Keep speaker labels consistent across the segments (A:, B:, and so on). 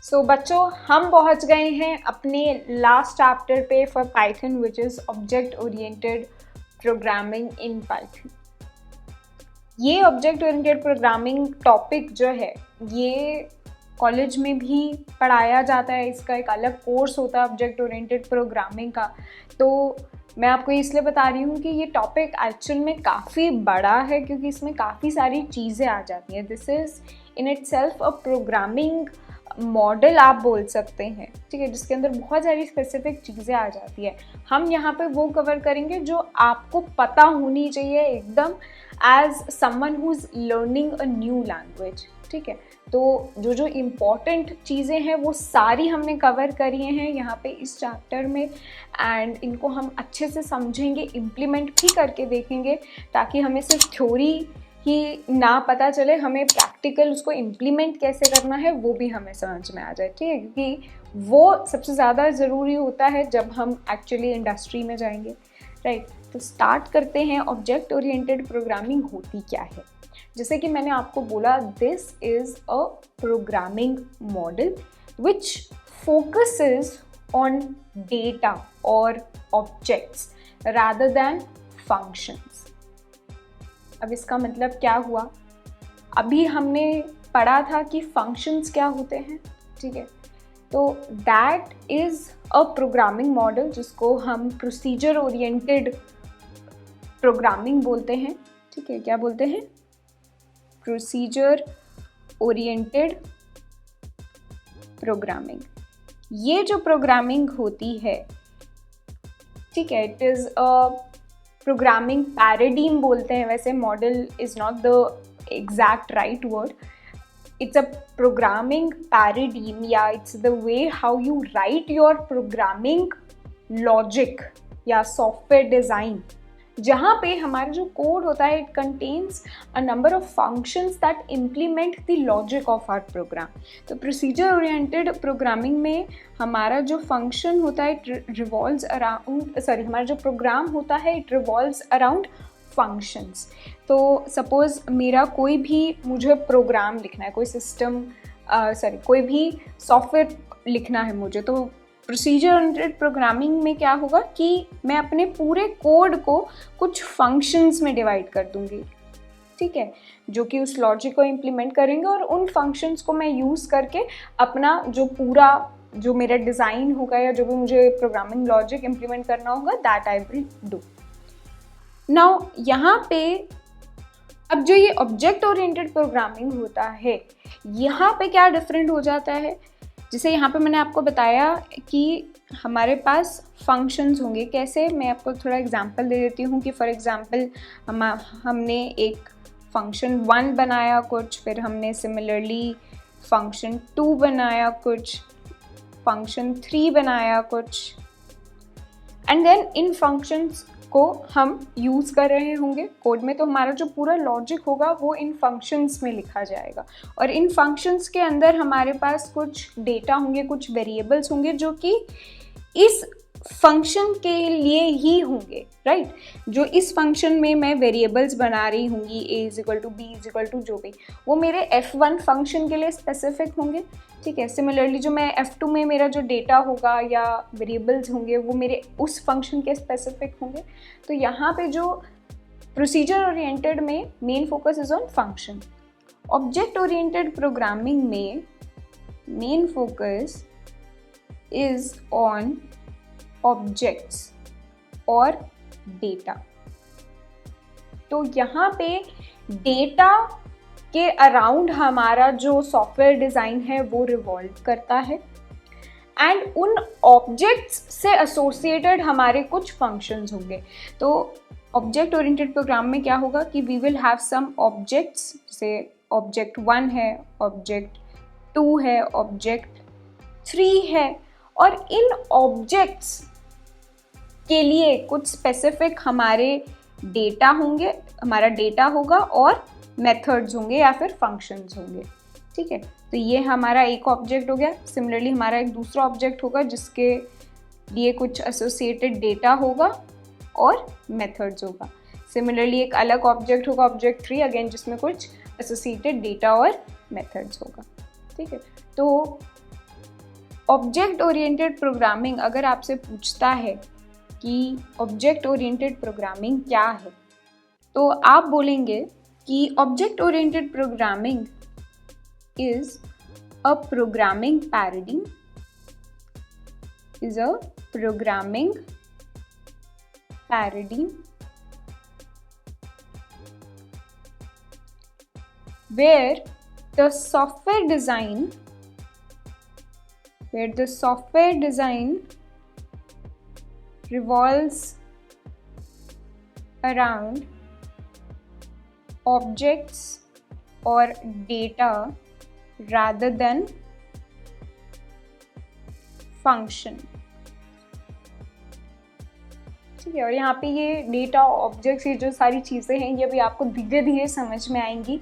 A: सो बच्चों, हम पहुंच गए हैं अपने लास्ट चैप्टर पे for Python, which is object oriented programming in Python. ये ऑब्जेक्ट ओरिएंटेड प्रोग्रामिंग टॉपिक जो है ये कॉलेज में भी पढ़ाया जाता है। इसका एक अलग कोर्स होता है ऑब्जेक्ट ओरिएंटेड प्रोग्रामिंग का। तो मैं आपको इसलिए बता रही हूँ कि ये टॉपिक एक्चुअल में काफ़ी बड़ा है, क्योंकि इसमें काफ़ी सारी चीज़ें आ जाती हैं। This is in itself a programming model आप बोल सकते हैं, ठीक है, जिसके अंदर बहुत सारी स्पेसिफिक चीज़ें आ जाती है। हम यहाँ पे वो कवर करेंगे जो आपको पता होनी चाहिए एकदम, as someone who is learning a new language, ठीक है। तो जो जो इम्पॉर्टेंट चीज़ें हैं वो सारी हमने कवर करी हैं यहाँ पे इस चैप्टर में, एंड इनको हम अच्छे से समझेंगे, इम्प्लीमेंट भी करके देखेंगे, ताकि हमें सिर्फ थ्योरी ही ना पता चले, हमें प्रैक्टिकल उसको इम्प्लीमेंट कैसे करना है वो भी हमें समझ में आ जाए, ठीक है, क्योंकि वो सबसे ज़्यादा ज़रूरी होता है जब हम एक्चुअली इंडस्ट्री में जाएंगे, राइट। तो स्टार्ट करते हैं, ऑब्जेक्ट ओरिएंटेड प्रोग्रामिंग होती क्या है। जैसे कि मैंने आपको बोला, this is a programming model which focuses on data और ऑब्जेक्ट्स रादर दैन फंक्शंस। अब इसका मतलब क्या हुआ, अभी हमने पढ़ा था कि फंक्शंस क्या होते हैं, ठीक है। तो that is a programming model जिसको हम प्रोसीजर ओरिएंटेड प्रोग्रामिंग बोलते हैं, ठीक है। क्या बोलते हैं? Procedure oriented programming. ये जो प्रोग्रामिंग होती है, ठीक है, it is a programming paradigm बोलते हैं वैसे। Model is not the exact right word, it's a programming paradigm, yeah, it's the way how you write your programming logic या software design, जहाँ पे हमारा जो कोड होता है it contains a number of functions that implement the logic of our program। तो procedure oriented programming में हमारा जो function होता है it revolves around, हमारा जो program होता है it revolves around फंक्शंस। तो सपोज़ मेरा कोई भी मुझे प्रोग्राम लिखना है, कोई सिस्टम कोई भी सॉफ्टवेयर लिखना है मुझे, तो प्रोसीजर ओरिएंटेड प्रोग्रामिंग में क्या होगा कि मैं अपने पूरे कोड को कुछ फंक्शंस में डिवाइड कर दूंगी, ठीक है, जो कि उस लॉजिक को इम्प्लीमेंट करेंगे, और उन फंक्शंस को मैं यूज़ करके अपना जो मेरा डिज़ाइन होगा या जो भी मुझे प्रोग्रामिंग लॉजिक इम्प्लीमेंट करना होगा, that I will do. Now यहाँ पे अब जो ये ऑब्जेक्ट ओरिएंटेड प्रोग्रामिंग होता है, यहाँ पे क्या डिफरेंट हो जाता है। जैसे यहाँ पे मैंने आपको बताया कि हमारे पास फंक्शंस होंगे। कैसे, मैं आपको थोड़ा एग्जांपल दे देती हूँ कि फॉर एग्जांपल हमने एक फंक्शन 1 बनाया कुछ, फिर हमने सिमिलरली फंक्शन 2 बनाया कुछ, फंक्शन 3 बनाया कुछ, एंड देन इन फंक्शंस को हम यूज़ कर रहे होंगे कोड में, तो हमारा जो पूरा लॉजिक होगा वो इन फंक्शंस में लिखा जाएगा, और इन फंक्शंस के अंदर हमारे पास कुछ डेटा होंगे, कुछ वेरिएबल्स होंगे जो कि इस फंक्शन के लिए ही होंगे, राइट। जो इस फंक्शन में मैं वेरिएबल्स बना रही होंगी, a b जो भी, वो मेरे f1 फंक्शन के लिए स्पेसिफिक होंगे, ठीक है। सिमिलरली जो मैं f2 में मेरा जो डेटा होगा या वेरिएबल्स होंगे वो मेरे उस फंक्शन के स्पेसिफिक होंगे। तो यहाँ पे जो प्रोसीजर ओरिएंटेड में main focus is on function. Object oriented programming में main focus is on objects और डेटा। तो यहाँ पे डेटा के अराउंड हमारा जो सॉफ्टवेयर डिज़ाइन है वो रिवॉल्व करता है, एंड उन ऑब्जेक्ट्स से एसोसिएटेड हमारे कुछ फंक्शंस होंगे। तो ऑब्जेक्ट ओरिएंटेड प्रोग्राम में क्या होगा कि we will have some objects, जैसे ऑब्जेक्ट 1 है, ऑब्जेक्ट 2 है, ऑब्जेक्ट 3 है, और इन ऑब्जेक्ट्स के लिए कुछ स्पेसिफिक हमारे डेटा होंगे, हमारा डेटा होगा, और मेथड्स होंगे या फिर फंक्शंस होंगे, ठीक है। तो ये हमारा एक ऑब्जेक्ट हो गया। सिमिलरली हमारा एक दूसरा ऑब्जेक्ट होगा जिसके लिए कुछ एसोसिएटेड डेटा होगा और मेथड्स होगा। सिमिलरली एक अलग ऑब्जेक्ट होगा, ऑब्जेक्ट 3 अगेन, जिसमें कुछ एसोसिएटेड डेटा और मेथड्स होगा, ठीक है। तो ऑब्जेक्ट ओरिएंटेड प्रोग्रामिंग अगर आपसे पूछता है कि ऑब्जेक्ट ओरिएंटेड प्रोग्रामिंग क्या है, तो आप बोलेंगे कि object oriented programming is a programming paradigm, is a programming paradigm where the software design revolves around objects or data rather than function. ठीक है, और यहाँ पे ये डेटा, ऑब्जेक्ट्स, ये जो सारी चीज़ें हैं ये भी आपको धीरे धीरे समझ में आएंगी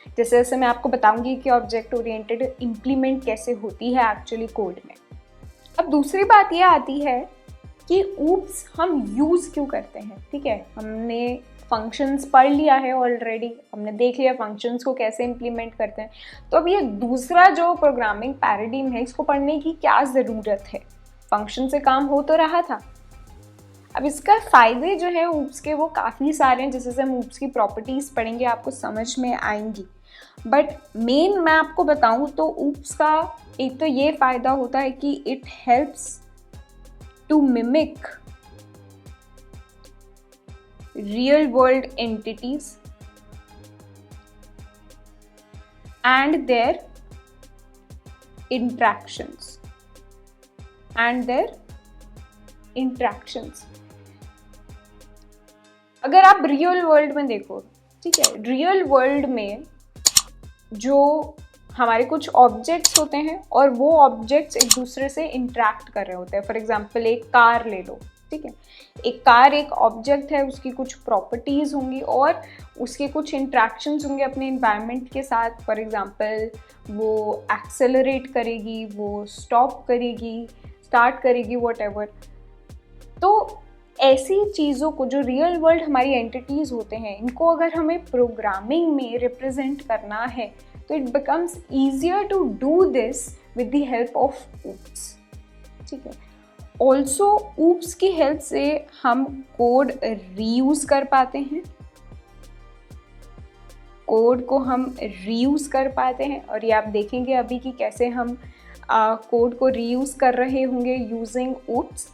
A: जैसे जैसे मैं आपको बताऊंगी कि ऑब्जेक्ट ओरिएंटेड इम्प्लीमेंट कैसे होती है एक्चुअली कोड में। अब दूसरी बात ये आती है कि ऊप्स हम यूज़ क्यों करते हैं। ठीक है, हमने फंक्शंस पढ़ लिया है ऑलरेडी, हमने देख लिया फंक्शंस को कैसे इम्प्लीमेंट करते हैं, तो अब ये दूसरा जो प्रोग्रामिंग पैराडाइम है इसको पढ़ने की क्या ज़रूरत है। फंक्शन से काम हो तो रहा था। अब इसका फ़ायदे जो है ऊप्स के वो काफ़ी सारे हैं, जैसे हम ऊप्स की प्रॉपर्टीज़ पढ़ेंगे आपको समझ में आएंगी। बट मेन मैं आपको बताऊं तो ऊप्स का एक तो ये फ़ायदा होता है कि it helps to mimic real world entities and their interactions अगर आप रियल वर्ल्ड में देखो, ठीक है, रियल वर्ल्ड में जो हमारे कुछ ऑब्जेक्ट्स होते हैं और वो ऑब्जेक्ट्स एक दूसरे से इंटरेक्ट कर रहे होते हैं। फॉर एग्जांपल एक कार ले लो, ठीक है, एक कार एक ऑब्जेक्ट है, उसकी कुछ प्रॉपर्टीज़ होंगी और उसके कुछ इंट्रैक्शंस होंगे अपने इन्वायरमेंट के साथ। फॉर एग्जांपल वो एक्सेलरेट करेगी, वो स्टॉप करेगी, स्टार्ट करेगी, व्हाटएवर। तो ऐसी चीज़ों को जो रियल वर्ल्ड हमारी एंटिटीज़ होते हैं, इनको अगर हमें प्रोग्रामिंग में रिप्रेजेंट करना है तो it becomes easier to do this with the help of oops. ठीक है, ऑल्सो ऊप्स की हेल्प से हम कोड रीयूज कर पाते हैं, कोड को हम रीयूज कर पाते हैं, और ये आप देखेंगे अभी कि कैसे हम कोड को रीयूज कर रहे होंगे using oops.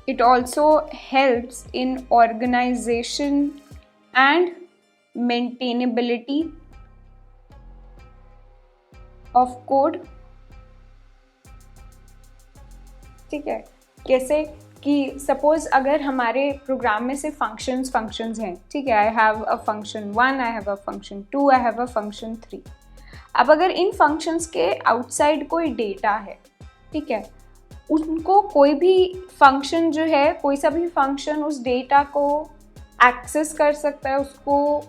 A: It also helps in organisation and maintainability of code. ठीक है, कैसे कि सपोज अगर हमारे प्रोग्राम में से फंक्शंस हैं, ठीक है, आई have a function 1, I have a function 2, I have a function 3। अब अगर इन फंक्शंस के आउटसाइड कोई डेटा है, ठीक है, उनको कोई भी फंक्शन जो है, कोई सा भी फंक्शन उस डेटा को एक्सेस कर सकता है, उसको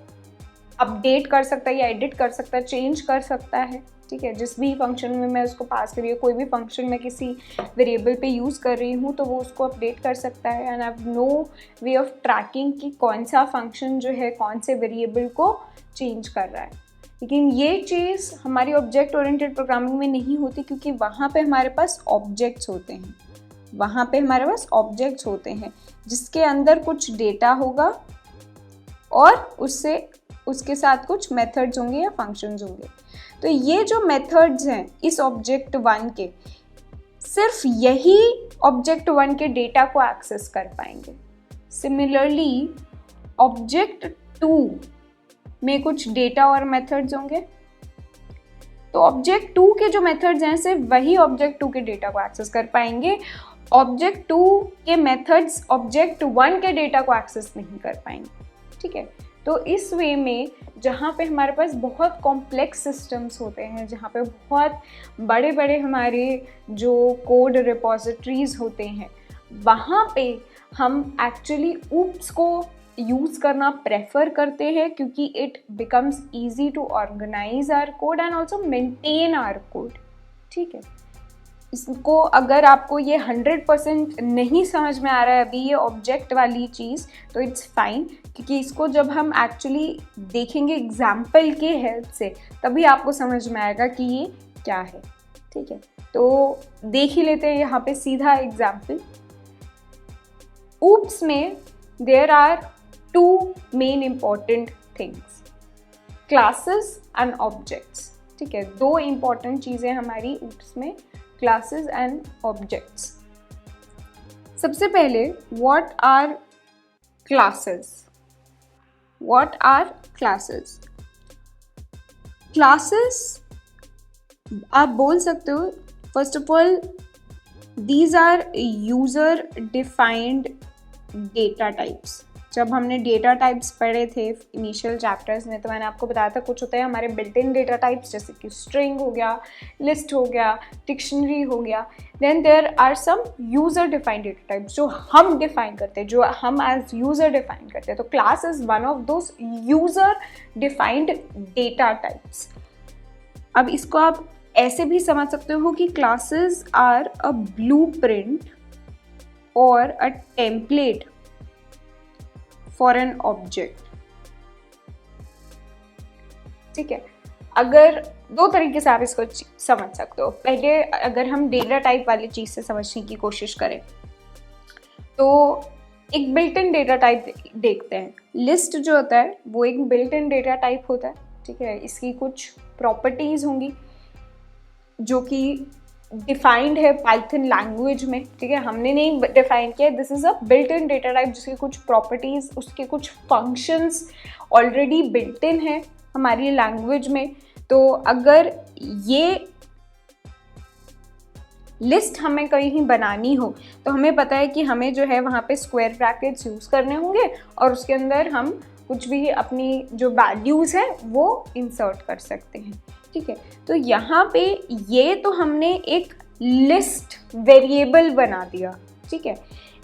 A: अपडेट कर सकता है या एडिट कर सकता है, चेंज कर सकता है। ठीक है, जिस भी फंक्शन में मैं उसको पास कर रही हूँ, कोई भी फंक्शन मैं किसी वेरिएबल पे यूज़ कर रही हूँ तो वो उसको अपडेट कर सकता है। And I have no way of tracking कि कौन सा फंक्शन जो है कौन से वेरिएबल को चेंज कर रहा है। लेकिन ये चीज़ हमारी ऑब्जेक्ट ओरिएंटेड प्रोग्रामिंग में नहीं होती, क्योंकि वहाँ पे हमारे पास ऑब्जेक्ट्स होते हैं, होते हैं जिसके अंदर कुछ डेटा होगा और उसके साथ कुछ मेथड्स होंगे या फंक्शंस होंगे। तो ये जो मेथड्स हैं इस ऑब्जेक्ट 1 के, सिर्फ यही ऑब्जेक्ट 1 के डेटा को एक्सेस कर पाएंगे। सिमिलरली ऑब्जेक्ट 2 में कुछ डेटा और मेथड्स होंगे, तो ऑब्जेक्ट 2 के जो मेथड्स हैं सिर्फ वही ऑब्जेक्ट 2 के डेटा को एक्सेस कर पाएंगे। ऑब्जेक्ट 2 के मेथड्स ऑब्जेक्ट 1 के डेटा को एक्सेस नहीं कर पाएंगे। ठीक है, तो इस वे में जहाँ पे हमारे पास बहुत कॉम्प्लेक्स सिस्टम्स होते हैं, जहाँ पे बहुत बड़े बड़े हमारे जो कोड रिपोजिटरीज होते हैं, वहाँ पे हम एक्चुअली ऊप्स को यूज़ करना प्रेफर करते हैं, क्योंकि it becomes easy to organise our code and also maintain our code. ठीक है, इसको अगर आपको ये 100% नहीं समझ में आ रहा है अभी ये ऑब्जेक्ट वाली चीज़, तो इट्स फाइन, क्योंकि इसको जब हम एक्चुअली देखेंगे एग्जाम्पल के हेल्प से तभी आपको समझ में आएगा कि ये क्या है। ठीक है, तो देख ही लेते हैं यहाँ पे सीधा एग्जाम्पल। oops में there are two main important things, classes and objects. ठीक है, दो इंपॉर्टेंट चीज़ें हमारी oops में, क्लासेस एंड ऑब्जेक्ट्स। सबसे पहले what are classes? What are classes? Classes आप बोल सकते हो, first of all these are user defined data types. जब हमने डेटा टाइप्स पढ़े थे इनिशियल चैप्टर्स में, तो मैंने आपको बताया था कुछ होता है हमारे बिल्ट इन डेटा टाइप्स, जैसे कि स्ट्रिंग हो गया, लिस्ट हो गया, डिक्शनरी हो गया। Then there are some user defined data types जो हम डिफाइन करते हैं, जो हम एज यूजर डिफाइन करते हैं। तो class is one of those user defined data types. अब इसको आप ऐसे भी समझ सकते हो कि क्लासेस आर अ ब्लूप्रिंट और a template for an object. ठीक है, अगर दो तरीके से आप इसको समझ सकते हो। पहले अगर हम डेटा टाइप वाली चीज़ से समझने की कोशिश करें तो एक बिल्ट इन डेटा टाइप देखते हैं। लिस्ट जो होता है वो एक बिल्ट इन डेटा टाइप होता है। ठीक है, इसकी कुछ प्रॉपर्टीज़ होंगी जो कि डिफाइंड है पाइथन लैंग्वेज में। ठीक है, हमने नहीं डिफाइन किया, this is a built in data type जिसकी कुछ प्रॉपर्टीज, उसके कुछ फंक्शंस ऑलरेडी बिल्ट इन है हमारी लैंग्वेज में। तो अगर ये लिस्ट हमें कहीं बनानी हो तो हमें पता है कि हमें जो है वहाँ पे स्क्वायर ब्रैकेट्स यूज़ करने होंगे और उसके अंदर हम कुछ भी अपनी जो वैल्यूज़ हैं वो इंसर्ट कर सकते हैं। ठीक है, तो यहाँ पे ये तो हमने एक लिस्ट वेरिएबल बना दिया। ठीक है,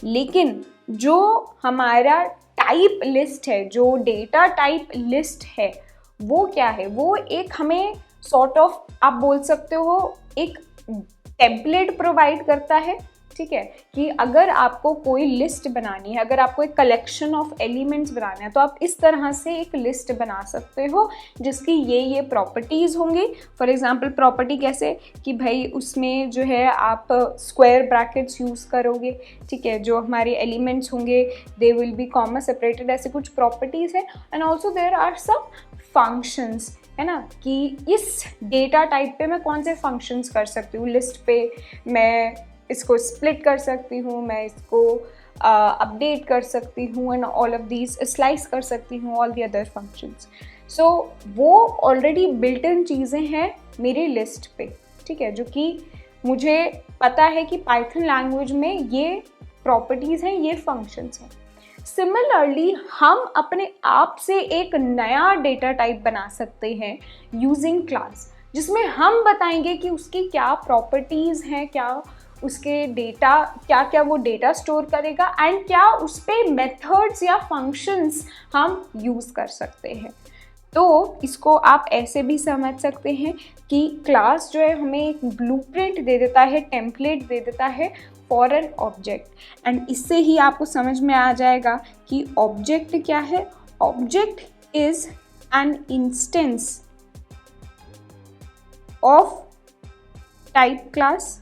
A: लेकिन जो हमारा टाइप लिस्ट है, जो डेटा टाइप लिस्ट है, वो क्या है? वो एक हमें सॉर्ट ऑफ आप बोल सकते हो एक टेम्पलेट प्रोवाइड करता है। ठीक है, कि अगर आपको कोई लिस्ट बनानी है, अगर आपको एक कलेक्शन ऑफ एलिमेंट्स बनाना है, तो आप इस तरह से एक लिस्ट बना सकते हो जिसकी ये प्रॉपर्टीज़ होंगी। फॉर एग्जांपल प्रॉपर्टी कैसे कि भाई उसमें जो है आप स्क्वायर ब्रैकेट्स यूज़ करोगे। ठीक है, जो हमारे एलिमेंट्स होंगे they will be comma separated, ऐसे कुछ प्रॉपर्टीज़ है। And also there are some functions, है ना, कि इस डेटा टाइप पे मैं कौन से फंक्शंस कर सकती हूँ। लिस्ट पे मैं इसको स्प्लिट कर सकती हूँ, मैं इसको अपडेट कर सकती हूँ, and all of these slice कर सकती हूँ, ऑल दी अदर फंक्शंस। सो वो ऑलरेडी बिल्ट इन चीज़ें हैं मेरी लिस्ट पे। ठीक है, जो कि मुझे पता है कि पाइथन लैंग्वेज में ये प्रॉपर्टीज़ हैं, ये फंक्शंस हैं। सिमिलरली हम अपने आप से एक नया डेटा टाइप बना सकते हैं यूजिंग क्लास, जिसमें हम बताएंगे कि उसकी क्या प्रॉपर्टीज़ हैं, क्या उसके डेटा, क्या क्या वो डेटा स्टोर करेगा, एंड क्या उस पर मेथड्स या फंक्शंस हम यूज़ कर सकते हैं। तो इसको आप ऐसे भी समझ सकते हैं कि क्लास जो है हमें एक ब्लूप्रिंट दे देता है, टेम्पलेट दे देता है फॉर एन ऑब्जेक्ट। एंड इससे ही आपको समझ में आ जाएगा कि ऑब्जेक्ट क्या है। Object is an instance of type class.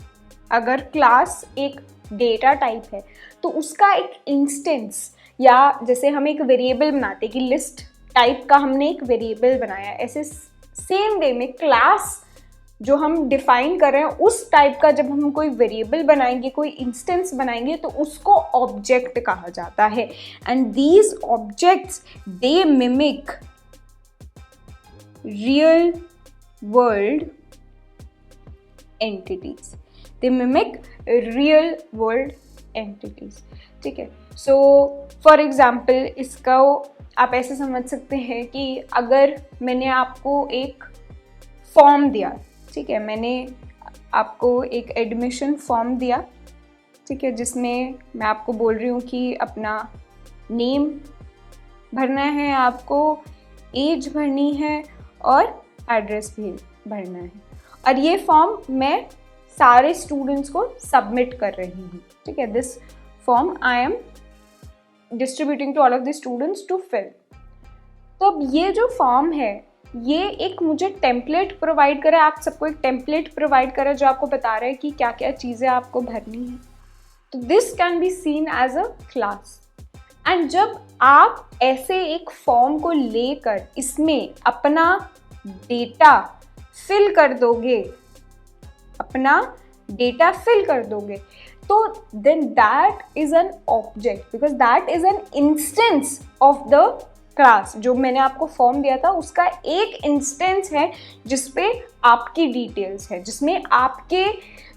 A: अगर क्लास एक डेटा टाइप है तो उसका एक इंस्टेंस, या जैसे हम एक वेरिएबल बनाते हैं कि लिस्ट टाइप का हमने एक वेरिएबल बनाया, ऐसे सेम वे में क्लास जो हम डिफाइन कर रहे हैं उस टाइप का जब हम कोई वेरिएबल बनाएंगे, कोई इंस्टेंस बनाएंगे, तो उसको ऑब्जेक्ट कहा जाता है। And these objects they mimic real world entities, they mimic real world entities. ठीक है, सो फॉर एग्जाम्पल इसका आप ऐसे समझ सकते हैं कि अगर मैंने आपको एक फॉर्म दिया, ठीक है, मैंने आपको एक एडमिशन फॉर्म दिया, ठीक है, जिसमें मैं आपको बोल रही हूँ कि अपना नेम भरना है, आपको एज भरनी है और एड्रेस भी भरना है, और ये फॉर्म मैं सारे स्टूडेंट्स को सबमिट कर रही हूँ। ठीक है, this form I am distributing to all of the students to fill. तो अब ये जो फॉर्म है ये एक मुझे टेम्पलेट प्रोवाइड करा है, आप सबको एक टेम्पलेट प्रोवाइड करा है जो आपको बता रहा है कि क्या क्या चीज़ें आपको भरनी है। तो this can be seen as a class. एंड जब आप ऐसे एक फॉर्म को लेकर इसमें अपना डेटा फिल कर दोगे, तो then that is an object, because that is an instance of the class। जो मैंने आपको फॉर्म दिया था उसका एक इंस्टेंस है जिसपे आपकी डिटेल्स है, जिसमें आपके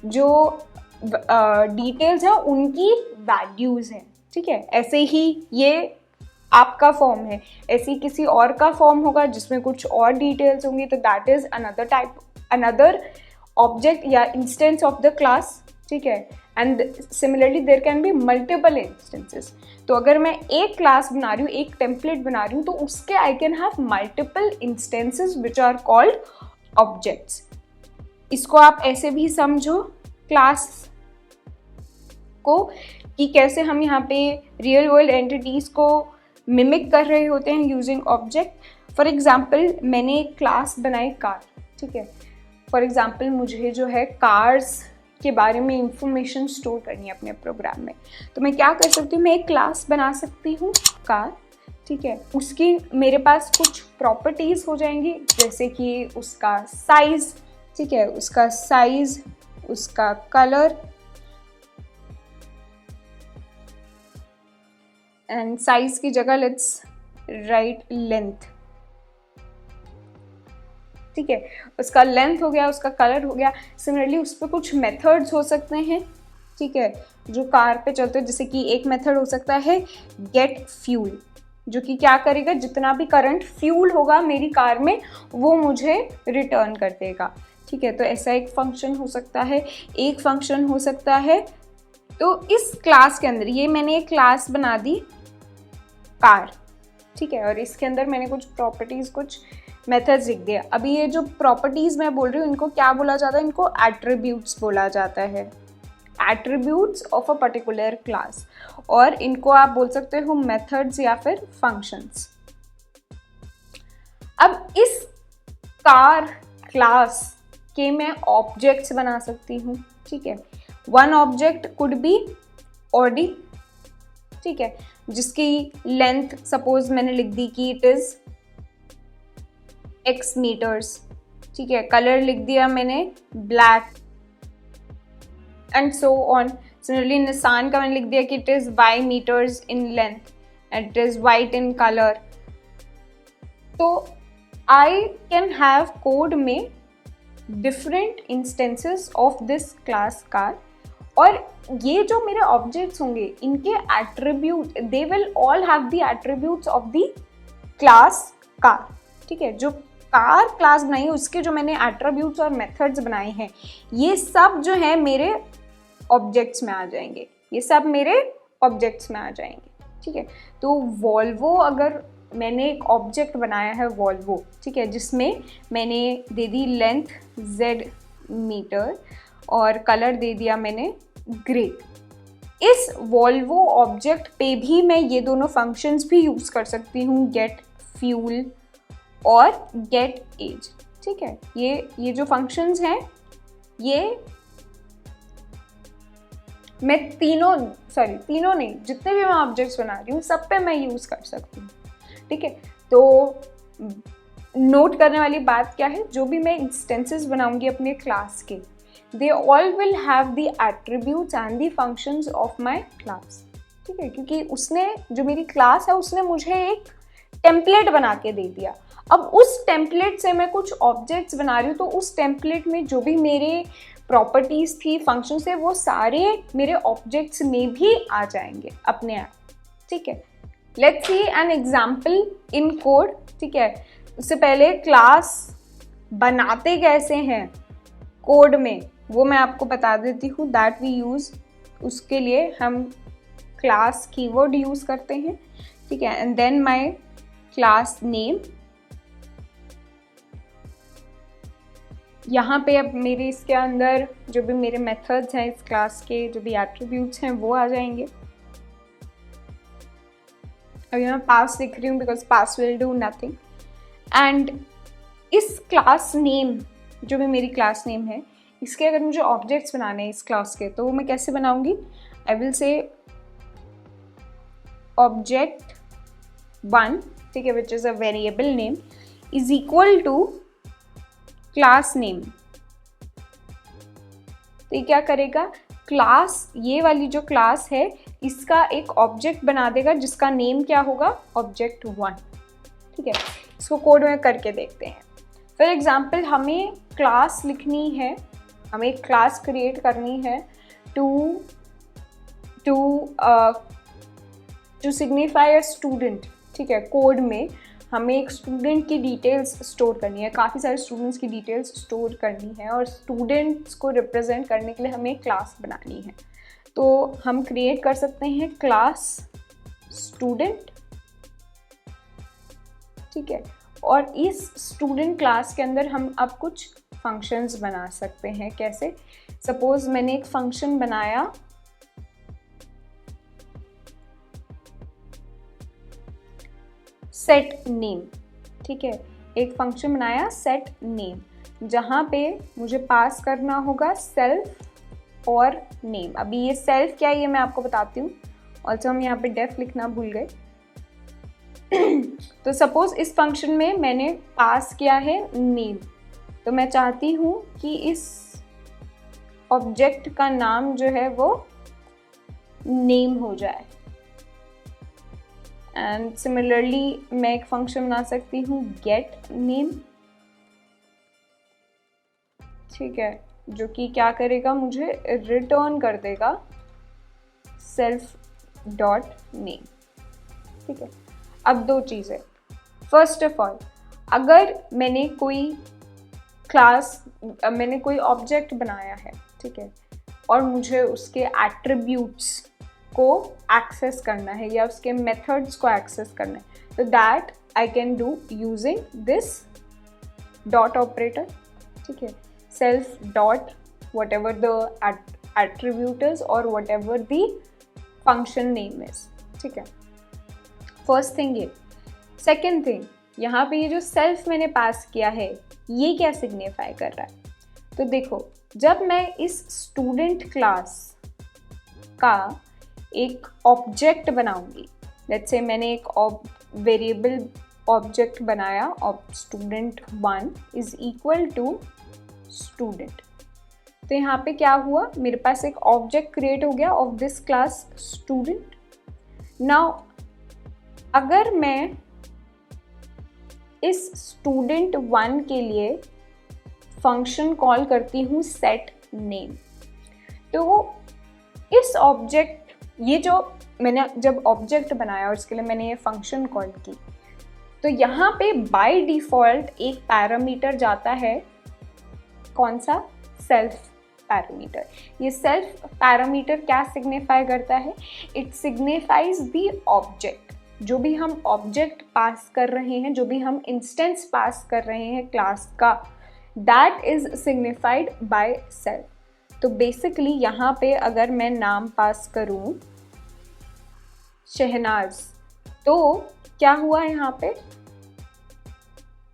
A: जो डिटेल्स हैं उनकी वैल्यूज हैं, ठीक है। ऐसे ही ये आपका फॉर्म है, ऐसे ही किसी और का फॉर्म होगा जिसमें कुछ और डिटेल्स होंगी, तो दैट इज अनदर ऑब्जेक्ट या इंस्टेंस ऑफ द क्लास, ठीक है। And similarly there can be multiple instances. तो अगर मैं एक क्लास बना रही हूँ, एक टेम्पलेट बना रही हूँ, तो उसके I can have multiple instances which are called objects. इसको आप ऐसे भी समझो क्लास को कि कैसे हम यहाँ पे रियल वर्ल्ड एंटिटीज़ को मिमिक कर रहे होते हैं यूजिंग ऑब्जेक्ट। फॉर एग्जाम्पल मैंने एक क्लास बनाई कार, ठीक है। फॉर एग्जाम्पल मुझे जो है कार्स के बारे में इंफॉर्मेशन स्टोर करनी है अपने प्रोग्राम में, तो मैं क्या कर सकती हूँ, मैं एक क्लास बना सकती हूँ कार, ठीक है। उसकी मेरे पास कुछ प्रॉपर्टीज़ हो जाएंगी, जैसे कि उसका साइज़, ठीक है, उसका साइज़, उसका कलर, एंड साइज़ की जगह लेट्स राइट लेंथ, ठीक है। उसका लेंथ हो गया, उसका कलर हो गया। सिमिलरली उस पर कुछ मेथड्स हो सकते हैं, ठीक है, जो कार पे चलते हैं। जैसे कि एक मेथड हो सकता है गेट फ्यूल, जो कि क्या करेगा, जितना भी करंट फ्यूल होगा मेरी कार में वो मुझे रिटर्न कर देगा, ठीक है। तो ऐसा एक फंक्शन हो सकता है, एक फंक्शन हो सकता है। तो इस क्लास के अंदर ये मैंने एक क्लास बना दी कार, ठीक है, और इसके अंदर मैंने कुछ प्रॉपर्टीज़, कुछ मेथड्स लिख दिया। अभी ये जो प्रॉपर्टीज़ मैं बोल रही हूँ इनको क्या बोला जाता है, इनको एट्रीब्यूट्स बोला जाता है, attributes of a particular class, और इनको आप बोल सकते हो मेथड्स या फिर फंक्शंस। अब इस कार क्लास के मैं ऑब्जेक्ट्स बना सकती हूँ, ठीक है। One object could be Audi, ठीक है, जिसकी लेंथ सपोज मैंने लिख दी कि इट इज x मीटर्स, ठीक है। कलर लिख दिया मैंने black, and so on. Similarly Nissan का मैंने लिख दिया कि it is y metres in length and it is white in colour. तो आई कैन हैव कोड में different instances of this class car, और ये जो मेरे ऑब्जेक्ट्स होंगे इनके attribute, they will all have the attributes of the class car, ठीक है। जो कार क्लास बनाई है उसके जो मैंने एट्रीब्यूट्स और मेथड्स बनाए हैं ये सब जो है मेरे ऑब्जेक्ट्स में आ जाएंगे, ये सब मेरे ऑब्जेक्ट्स में आ जाएंगे, ठीक है। तो वॉल्वो, अगर मैंने एक ऑब्जेक्ट बनाया है वॉल्वो, ठीक है, जिसमें मैंने दे दी लेंथ z मीटर और कलर दे दिया मैंने ग्रे, इस वॉल्वो ऑब्जेक्ट पे भी मैं ये दोनों फंक्शंस भी यूज़ कर सकती हूँ, गेट फ्यूल और गेट एज, ठीक है। ये जो फंक्शंस हैं ये मैं तीनों नहीं, जितने भी मैं ऑब्जेक्ट्स बना रही हूँ सब पे मैं यूज़ कर सकती हूँ, ठीक है। तो नोट करने वाली बात क्या है, जो भी मैं इंस्टेंसेस बनाऊंगी अपने क्लास के, they all will have the attributes and the functions of my class, ठीक है। क्योंकि उसने, जो मेरी क्लास है उसने मुझे एक टेम्पलेट बना के दे दिया। अब उस टेम्पलेट से मैं कुछ ऑब्जेक्ट्स बना रही हूँ, तो उस टेम्पलेट में जो भी मेरे प्रॉपर्टीज़ थी, फंक्शन थे, वो सारे मेरे ऑब्जेक्ट्स में भी आ जाएंगे अपने आप, ठीक है। Let's see an example in code, ठीक है। उससे पहले क्लास बनाते कैसे हैं कोड में वो मैं आपको बता देती हूँ, दैट वी यूज़, उसके लिए हम क्लास कीवर्ड यूज़ करते हैं, ठीक है। And then my class name, यहाँ पे अब मेरे इसके अंदर जो भी मेरे मेथड्स हैं इस क्लास के, जो भी एट्रीब्यूट्स हैं वो आ जाएंगे। अभी मैं पास लिख रही हूँ because pass will do nothing, and इस क्लास नेम, जो भी मेरी क्लास नेम है, इसके अगर मुझे ऑब्जेक्ट्स बनाने हैं इस क्लास के, तो वो मैं कैसे बनाऊंगी? आई विल से ऑब्जेक्ट 1, ठीक है, which is a variable name, is equal to class name. तो ये क्या करेगा? क्लास, ये वाली जो क्लास है इसका एक ऑब्जेक्ट बना देगा जिसका नेम क्या होगा? ऑब्जेक्ट 1, ठीक है। इसको कोड में करके देखते हैं। फॉर एग्जाम्पल हमें क्लास लिखनी है, हमें एक क्लास क्रिएट करनी है टू सिग्निफाई अ स्टूडेंट, ठीक है। कोड में हमें एक स्टूडेंट की डिटेल्स स्टोर करनी है, काफ़ी सारे स्टूडेंट्स की डिटेल्स स्टोर करनी है, और स्टूडेंट्स को रिप्रेजेंट करने के लिए हमें एक क्लास बनानी है। तो हम क्रिएट कर सकते हैं क्लास स्टूडेंट, ठीक है। और इस स्टूडेंट क्लास के अंदर हम अब कुछ फंक्शंस बना सकते हैं। कैसे? सपोज मैंने एक फंक्शन बनाया सेट नेम, ठीक है, एक फंक्शन बनाया सेट नेम, जहाँ पे मुझे पास करना होगा सेल्फ और नेम। अभी ये सेल्फ क्या है ये मैं आपको बताती हूँ। ऑल्सो हम यहाँ पे डेफ लिखना भूल गए। तो सपोज इस फंक्शन में मैंने पास किया है नेम, तो मैं चाहती हूँ कि इस ऑब्जेक्ट का नाम जो है वो नेम हो जाए। एंड सिमिलरली मैं एक फंक्शन बना सकती हूँ गेट नेम, ठीक है, जो कि क्या करेगा? मुझे रिटर्न कर देगा सेल्फ डॉट नेम, ठीक है। अब दो चीज़ें। फर्स्ट ऑफ ऑल, अगर मैंने कोई कोई ऑब्जेक्ट बनाया है, ठीक है, और मुझे उसके एट्रीब्यूट्स को एक्सेस करना है या उसके मेथड्स को एक्सेस करना है, तो that I can do using this dot operator, ठीक है। Self dot whatever the attribute is और whatever the function name is, ठीक है। फर्स्ट थिंग ये। सेकेंड थिंग, यहाँ पे ये जो सेल्फ मैंने पास किया है ये क्या सिग्निफाई कर रहा है? तो देखो, जब मैं इस स्टूडेंट क्लास का एक ऑब्जेक्ट बनाऊंगी, लेट्स से मैंने एक वेरिएबल ऑब्जेक्ट बनाया, student 1 is equal to student. तो यहाँ पे क्या हुआ? मेरे पास एक ऑब्जेक्ट क्रिएट हो गया of this class student. Now अगर मैं इस स्टूडेंट 1 के लिए फंक्शन कॉल करती हूँ सेट नेम, तो इस ऑब्जेक्ट, ये जो मैंने जब ऑब्जेक्ट बनाया और इसके लिए मैंने ये फंक्शन कॉल की, तो यहाँ पे बाय डिफ़ॉल्ट एक पैरामीटर जाता है, कौन सा? Self parameter. ये सेल्फ पैरामीटर क्या सिग्निफाई करता है? It signifies the object. जो भी हम ऑब्जेक्ट पास कर रहे हैं, जो भी हम इंस्टेंस पास कर रहे हैं क्लास का, that is signified by self. तो बेसिकली यहाँ पे अगर मैं नाम पास करूँ शहनाज, तो क्या हुआ यहाँ पे?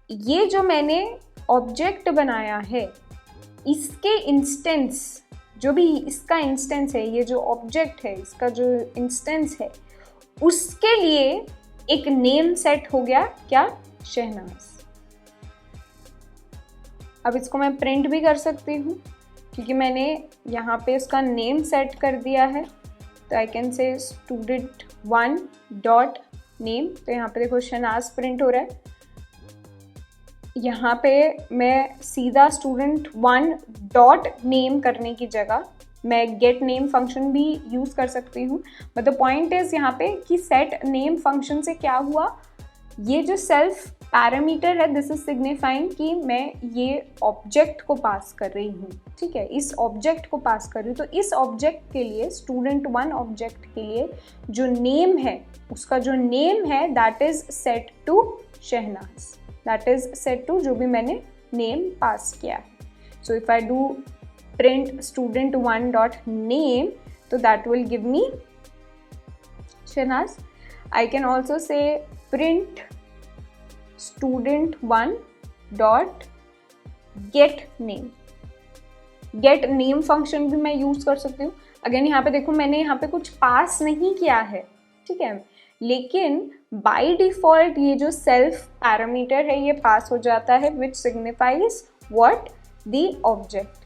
A: ये जो मैंने ऑब्जेक्ट बनाया है, इसके इंस्टेंस, जो भी इसका इंस्टेंस है, ये जो ऑब्जेक्ट है इसका जो इंस्टेंस है, उसके लिए एक नेम सेट हो गया, क्या? शहनाज। अब इसको मैं प्रिंट भी कर सकती हूँ क्योंकि मैंने यहाँ पे इसका नेम सेट कर दिया है। तो I can say student 1 dot name. तो यहाँ पे देखो शहनाज प्रिंट हो रहा है। यहाँ पे मैं सीधा स्टूडेंट 1 डॉट नेम करने की जगह मैं गेट नेम फंक्शन भी यूज़ कर सकती हूँ। बट द पॉइंट इज़ यहाँ पे कि सेट नेम फंक्शन से क्या हुआ, ये जो सेल्फ पैरामीटर है, दिस इज सिग्निफाइंग कि मैं ये ऑब्जेक्ट को पास कर रही हूँ, ठीक है, इस ऑब्जेक्ट को पास कर रही हूँ। तो इस ऑब्जेक्ट के लिए, स्टूडेंट 1 ऑब्जेक्ट के लिए जो नेम है, उसका जो नेम है that is set to Shehnaz, that is set to जो भी मैंने नेम पास किया है। So if I do print student 1 dot name, तो that will give me Shehnaz. I can also say print student 1 dot get name. Get name function भी मैं use कर सकती हूँ। अगेन यहाँ पे देखो मैंने यहाँ पे कुछ पास नहीं किया है, ठीक है, लेकिन बाय डिफॉल्ट ये जो सेल्फ पैरामीटर है ये पास हो जाता है, which signifies what, the object.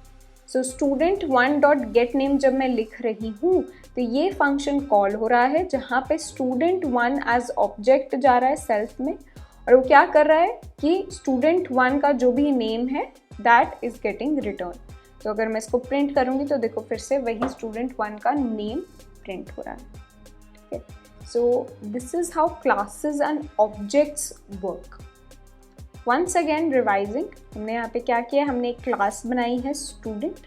A: So student one dot get name जब मैं लिख रही हूँ तो ये फंक्शन कॉल हो रहा है जहाँ पे स्टूडेंट वन एज ऑब्जेक्ट जा रहा है सेल्फ में, और वो क्या कर रहा है कि स्टूडेंट वन का जो भी नेम है दैट इज गेटिंग रिटर्न। तो अगर मैं इसको प्रिंट करूँगी तो देखो फिर से वही स्टूडेंट वन का नेम प्रिंट हो रहा है, ठीक है। So this is how classes and objects work. Once again revising, हमने यहाँ पे क्या किया, हमने एक क्लास बनाई है स्टूडेंट,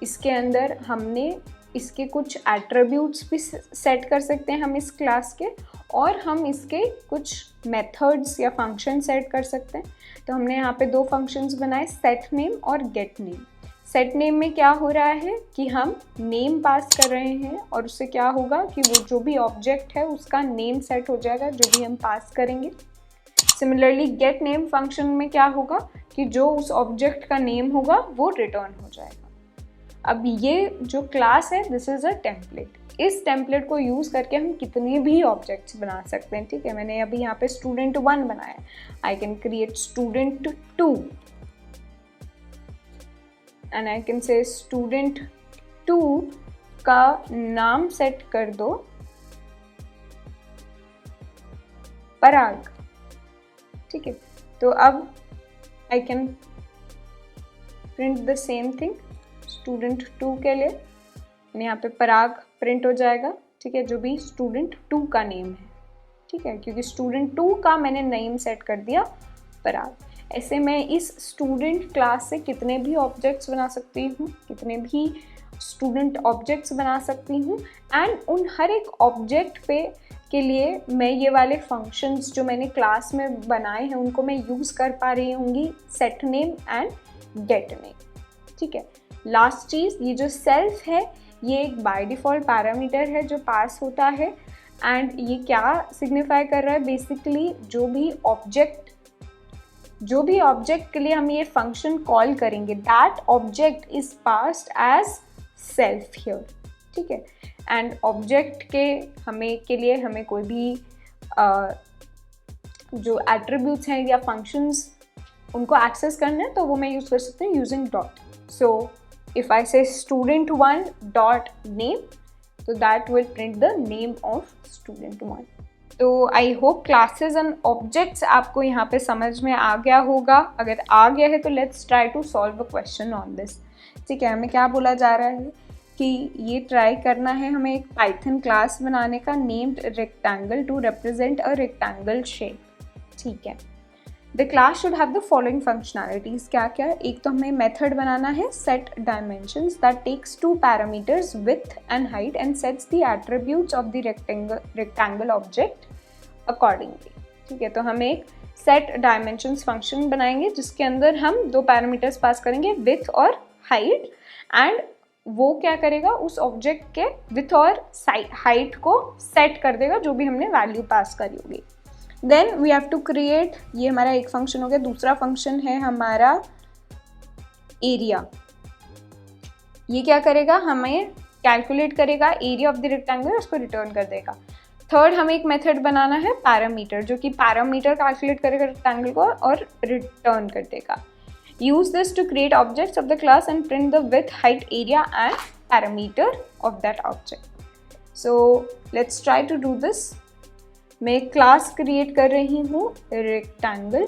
A: इसके अंदर हमने इसके कुछ एट्रीब्यूट्स भी सेट कर सकते हैं हम इस क्लास के, और हम इसके कुछ मेथड्स या फंक्शन सेट कर सकते हैं। तो हमने यहाँ पे दो फंक्शंस बनाए, सेट नेम और गेट नेम। सेट नेम में क्या हो रहा है कि हम नेम पास कर रहे हैं और उससे क्या होगा कि वो जो भी ऑब्जेक्ट है उसका नेम सेट हो जाएगा जो भी हम पास करेंगे। सिमिलरली गेट नेम फंक्शन में क्या होगा कि जो उस ऑब्जेक्ट का नेम होगा वो रिटर्न हो जाएगा। अब ये जो क्लास है दिस इज अ टेम्पलेट। इस टेम्पलेट को यूज़ करके हम कितने भी ऑब्जेक्ट्स बना सकते हैं, ठीक है। मैंने अभी यहाँ पे स्टूडेंट वन बनाया, I can create student two and I can say student two का नाम सेट कर दो पराग, ठीक है। तो अब I can print the same thing student two के लिए, यहाँ पे पराग प्रिंट हो जाएगा, ठीक है, जो भी स्टूडेंट टू का नेम है, ठीक है, क्योंकि स्टूडेंट टू का मैंने नेम सेट कर दिया पराग। ऐसे मैं इस स्टूडेंट क्लास से कितने भी ऑब्जेक्ट्स बना सकती हूँ, कितने भी स्टूडेंट ऑब्जेक्ट्स बना सकती हूँ, एंड उन हर एक ऑब्जेक्ट पे के लिए मैं ये वाले फंक्शंस जो मैंने क्लास में बनाए हैं उनको मैं यूज़ कर पा रही होंगी, set name and gate name, ठीक है। लास्ट चीज़, ये जो सेल्फ है ये एक बाय डिफ़ॉल्ट पैरामीटर है जो पास होता है, एंड ये क्या सिग्निफाई कर रहा है, बेसिकली जो भी ऑब्जेक्ट के लिए हम ये फंक्शन कॉल करेंगे that object is passed as self here, ठीक है। एंड ऑब्जेक्ट के लिए हमें कोई भी जो एट्रीब्यूट्स हैं या फंक्शंस उनको एक्सेस करना है तो वो मैं यूज़ कर सकती हूँ using dot. So if I say student1 dot name, so that will print the name of student1. तो I hope classes and objects आपको यहाँ पे समझ में आ गया होगा। अगर आ गया है तो let's try to solve a question on this, ठीक है। हमें क्या बोला जा रहा है कि ये ट्राई करना है हमें एक पाइथन क्लास बनाने का named rectangle to represent a rectangle shape, ठीक है। The class should have the following functionalities, क्या क्या, एक तो हमें मेथड बनाना है set dimensions that takes two parameters width and height and sets the attributes of the rectangle object accordingly, ठीक है। तो हम एक सेट डायमेंशंस फंक्शन बनाएंगे जिसके अंदर हम दो पैरामीटर्स पास करेंगे, विथ और हाइट, एंड वो क्या करेगा उस ऑब्जेक्ट के विथ और हाइट को सेट कर देगा जो भी हमने वैल्यू पास करी होगी। Then we have to create, ये हमारा एक फंक्शन हो गया। दूसरा फंक्शन है हमारा एरिया, ये क्या करेगा, हमें कैलकुलेट करेगा एरिया ऑफ द रेक्टेंगल और उसको रिटर्न कर देगा। थर्ड, हमें एक मेथड बनाना है पैरामीटर, जो कि पैरामीटर कैलकुलेट करेगा रेक्टेंगल को और रिटर्न कर देगा। Use this to create objects of the class and print the width, height, area and parameter of that object. So let's try to do this. मैं एक क्लास क्रिएट कर रही हूँ रेक्टेंगल।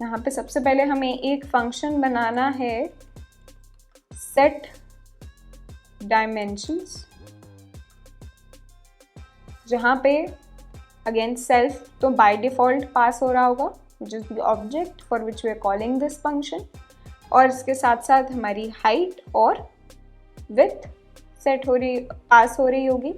A: यहाँ पे सबसे पहले हमें एक फंक्शन बनाना है सेट डायमेंशंस, जहाँ पे अगेन सेल्फ तो बाय डिफॉल्ट पास हो रहा होगा, which is the object for which we are calling this function, और इसके साथ साथ हमारी हाइट और विथ पास हो रही होगी।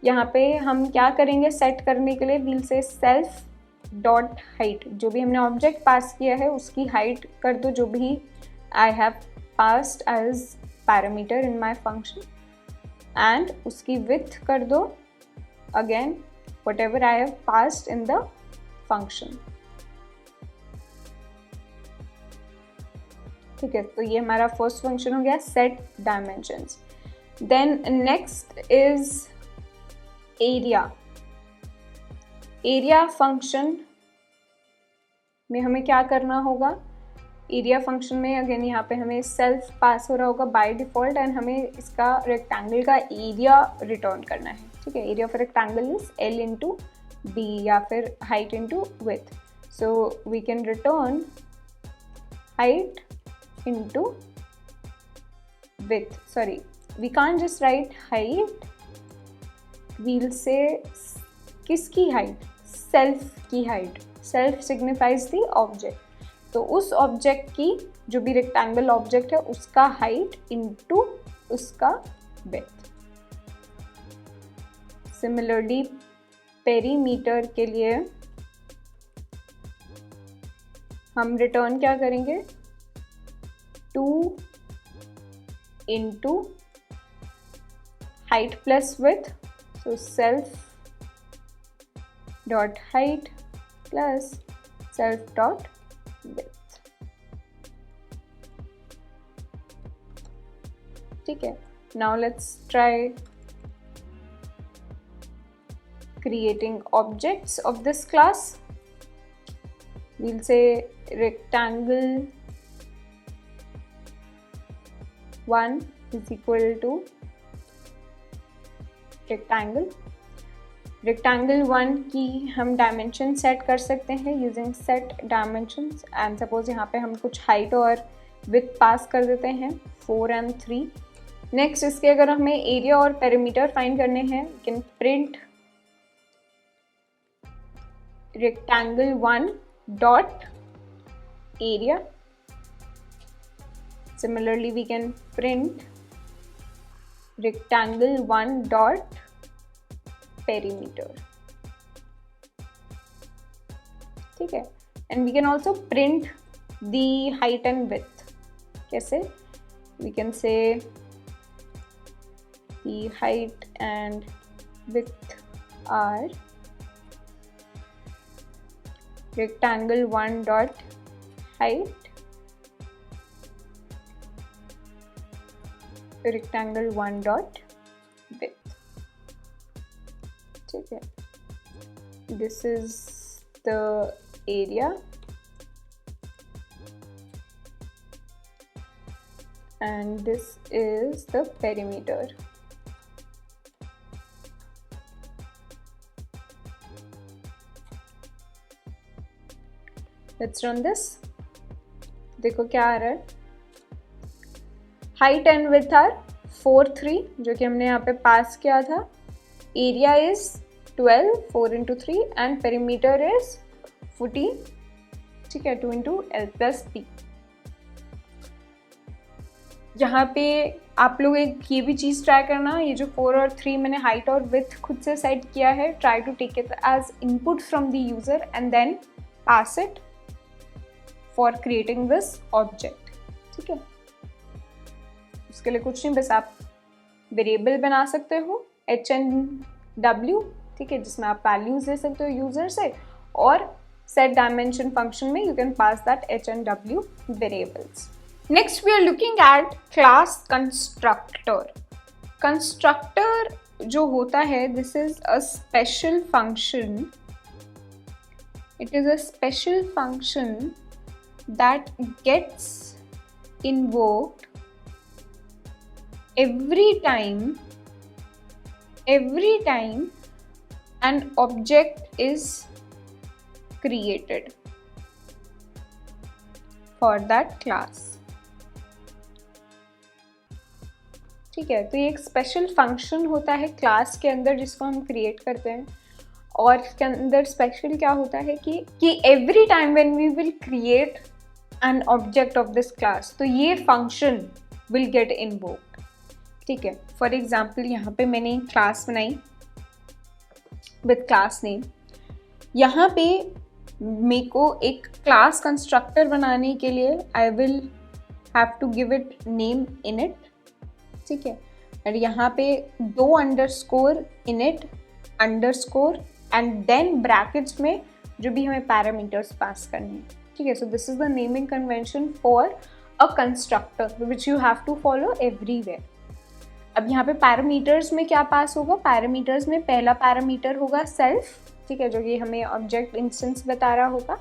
A: यहाँ पे हम क्या करेंगे, सेट करने के लिए वील से सेल्फ डॉट हाइट, जो भी हमने ऑब्जेक्ट पास किया है उसकी हाइट कर दो जो भी I have passed as parameter in my function, एंड उसकी विथ कर दो again whatever I have passed in the function. ठीक है, तो ये हमारा फर्स्ट फंक्शन हो गया, set dimensions. Then next is area. Area function में हमें क्या करना होगा? एरिया फंक्शन में अगेन यहाँ पे हमें सेल्फ पास हो रहा होगा बाय डिफॉल्ट, एंड हमें इसका रेक्टेंगल का एरिया रिटर्न करना है। ठीक है, area of rectangle is L into B या फिर height into width. So we can return height into width. Sorry, we can't just write height, we'll say किसकी height? Self की height. Self signifies the object. तो उस object की जो भी rectangle object है उसका height into उसका width. Similarly, perimeter के लिए हम return क्या करेंगे? 2 into height plus width, so self dot height plus self dot width. ठीक है, now let's try creating objects of this class. We'll say rectangle 1 is equal to rectangle. Rectangle 1 की हम dimension set कर सकते हैं using set dimensions, and suppose यहाँ पे हम कुछ हाइट और विथ पास कर देते हैं 4 and 3. नेक्स्ट इसके अगर हमें एरिया और पेरीमीटर फाइंड करने हैं, we can print rectangle 1 dot area. Similarly, we can print rectangle 1 dot perimeter. ठीक है, and we can also print the height and width. कैसे? We can say the height and width are rectangle 1 dot height, rectangle 1 dot width. ठीक है, this is the area and this is the perimeter. Let's run this. देखो क्या आ रहा है, height and with are 4, 3 जो कि हमने यहाँ पे पास किया था. Area is 12, 4 into 3 and perimeter is 14. ठीक है, 2 into L plus P. यहाँ पे आप लोग एक ये भी चीज़ ट्राई करना, ये जो 4 और 3 मैंने हाइट और विथ खुद से सेट किया है, try to take it as input from the user and then pass it for creating this object. ठीक है, उसके लिए कुछ नहीं, बस आप वेरिएबल बना सकते हो h and w. ठीक है, जिसमें आप वैल्यूज दे सकते हो यूजर से, और सेट डायमेंशन फंक्शन में you can pass that h and w variables. Next we are looking at class constructor. Constructor जो होता है, this is a special function. It is a special function that gets invoked every time an object is created for that class. ठीक है, तो ये एक special function होता है क्लास के अंदर जिसको हम क्रिएट करते हैं, और इसके अंदर स्पेशल क्या होता है कि every time when we will create an object of this class, तो ये फंक्शन विल गेट इन्वोक्ड. ठीक है, फॉर एग्जाम्पल यहाँ पे मैंने एक क्लास बनाई विद क्लास नेम. यहाँ पे मेरे को एक क्लास कंस्ट्रक्टर बनाने के लिए I will have to give it name init. ठीक है, और यहाँ पे 2 underscore init underscore and then brackets में जो भी हमें पैरामीटर्स पास करने हैं, ठीक है। So this is the naming convention for a constructor which you have to follow everywhere. अब यहाँ पे पैरामीटर्स में क्या पास होगा, पैरामीटर्स में पहला पैरामीटर होगा सेल्फ, ठीक है, जो कि हमें ऑब्जेक्ट इंस्टेंस बता रहा होगा,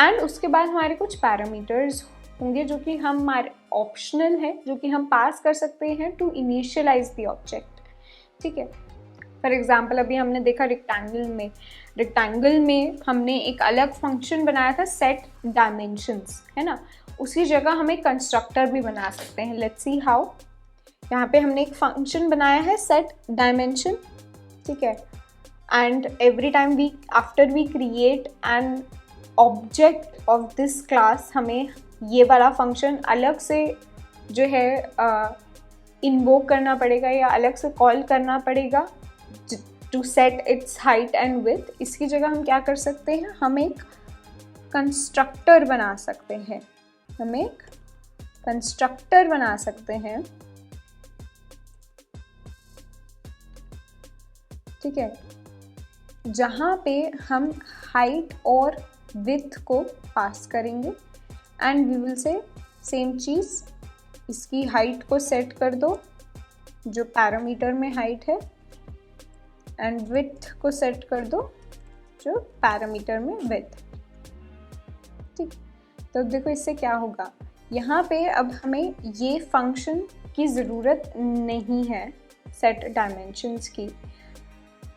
A: एंड उसके बाद हमारे कुछ पैरामीटर्स होंगे जो कि हमारे ऑप्शनल है, जो कि हम पास कर सकते हैं टू इनिशियलाइज द ऑब्जेक्ट, ठीक है। फॉर एग्जाम्पल अभी हमने देखा रेक्टेंगल में हमने एक अलग फंक्शन बनाया था सेट डायमेंशंस, है ना, उसी जगह हम एक कंस्ट्रक्टर भी बना सकते हैं। Let's see how. यहाँ पे हमने एक फंक्शन बनाया है सेट डायमेंशन, ठीक है, and every time after we create an object of this class, हमें ये वाला फंक्शन अलग से जो है इन्वोक करना पड़ेगा या अलग से कॉल करना पड़ेगा to set its height and width. इसकी जगह हम क्या कर सकते हैं, हम एक कंस्ट्रक्टर बना सकते हैं, ठीक है, जहाँ पे हम हाइट और विड्थ को पास करेंगे and we will say same चीज़, इसकी हाइट को सेट कर दो जो पैरामीटर में हाइट है, एंड विड्थ को सेट कर दो जो पैरामीटर में विड्थ, ठीक। तो देखो इससे क्या होगा, यहाँ पे अब हमें ये फंक्शन की ज़रूरत नहीं है सेट डायमेंशंस की।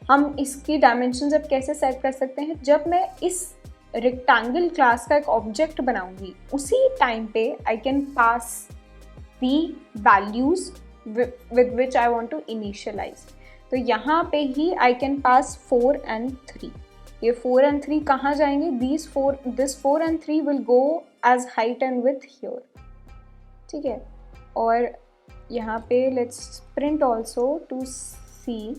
A: हम इसकी डायमेंशंस अब कैसे सेट कर सकते हैं, जब मैं इस रेक्टेंगल क्लास का एक ऑब्जेक्ट बनाऊंगी उसी टाइम पे I can pass the values with which I want to initialise. तो यहाँ पे ही आई कैन पास 4 and 3। ये 4 and 3 कहाँ जाएंगे, this 4 and 3 will go as height and width here, ठीक है। और यहाँ पे let's print also to see,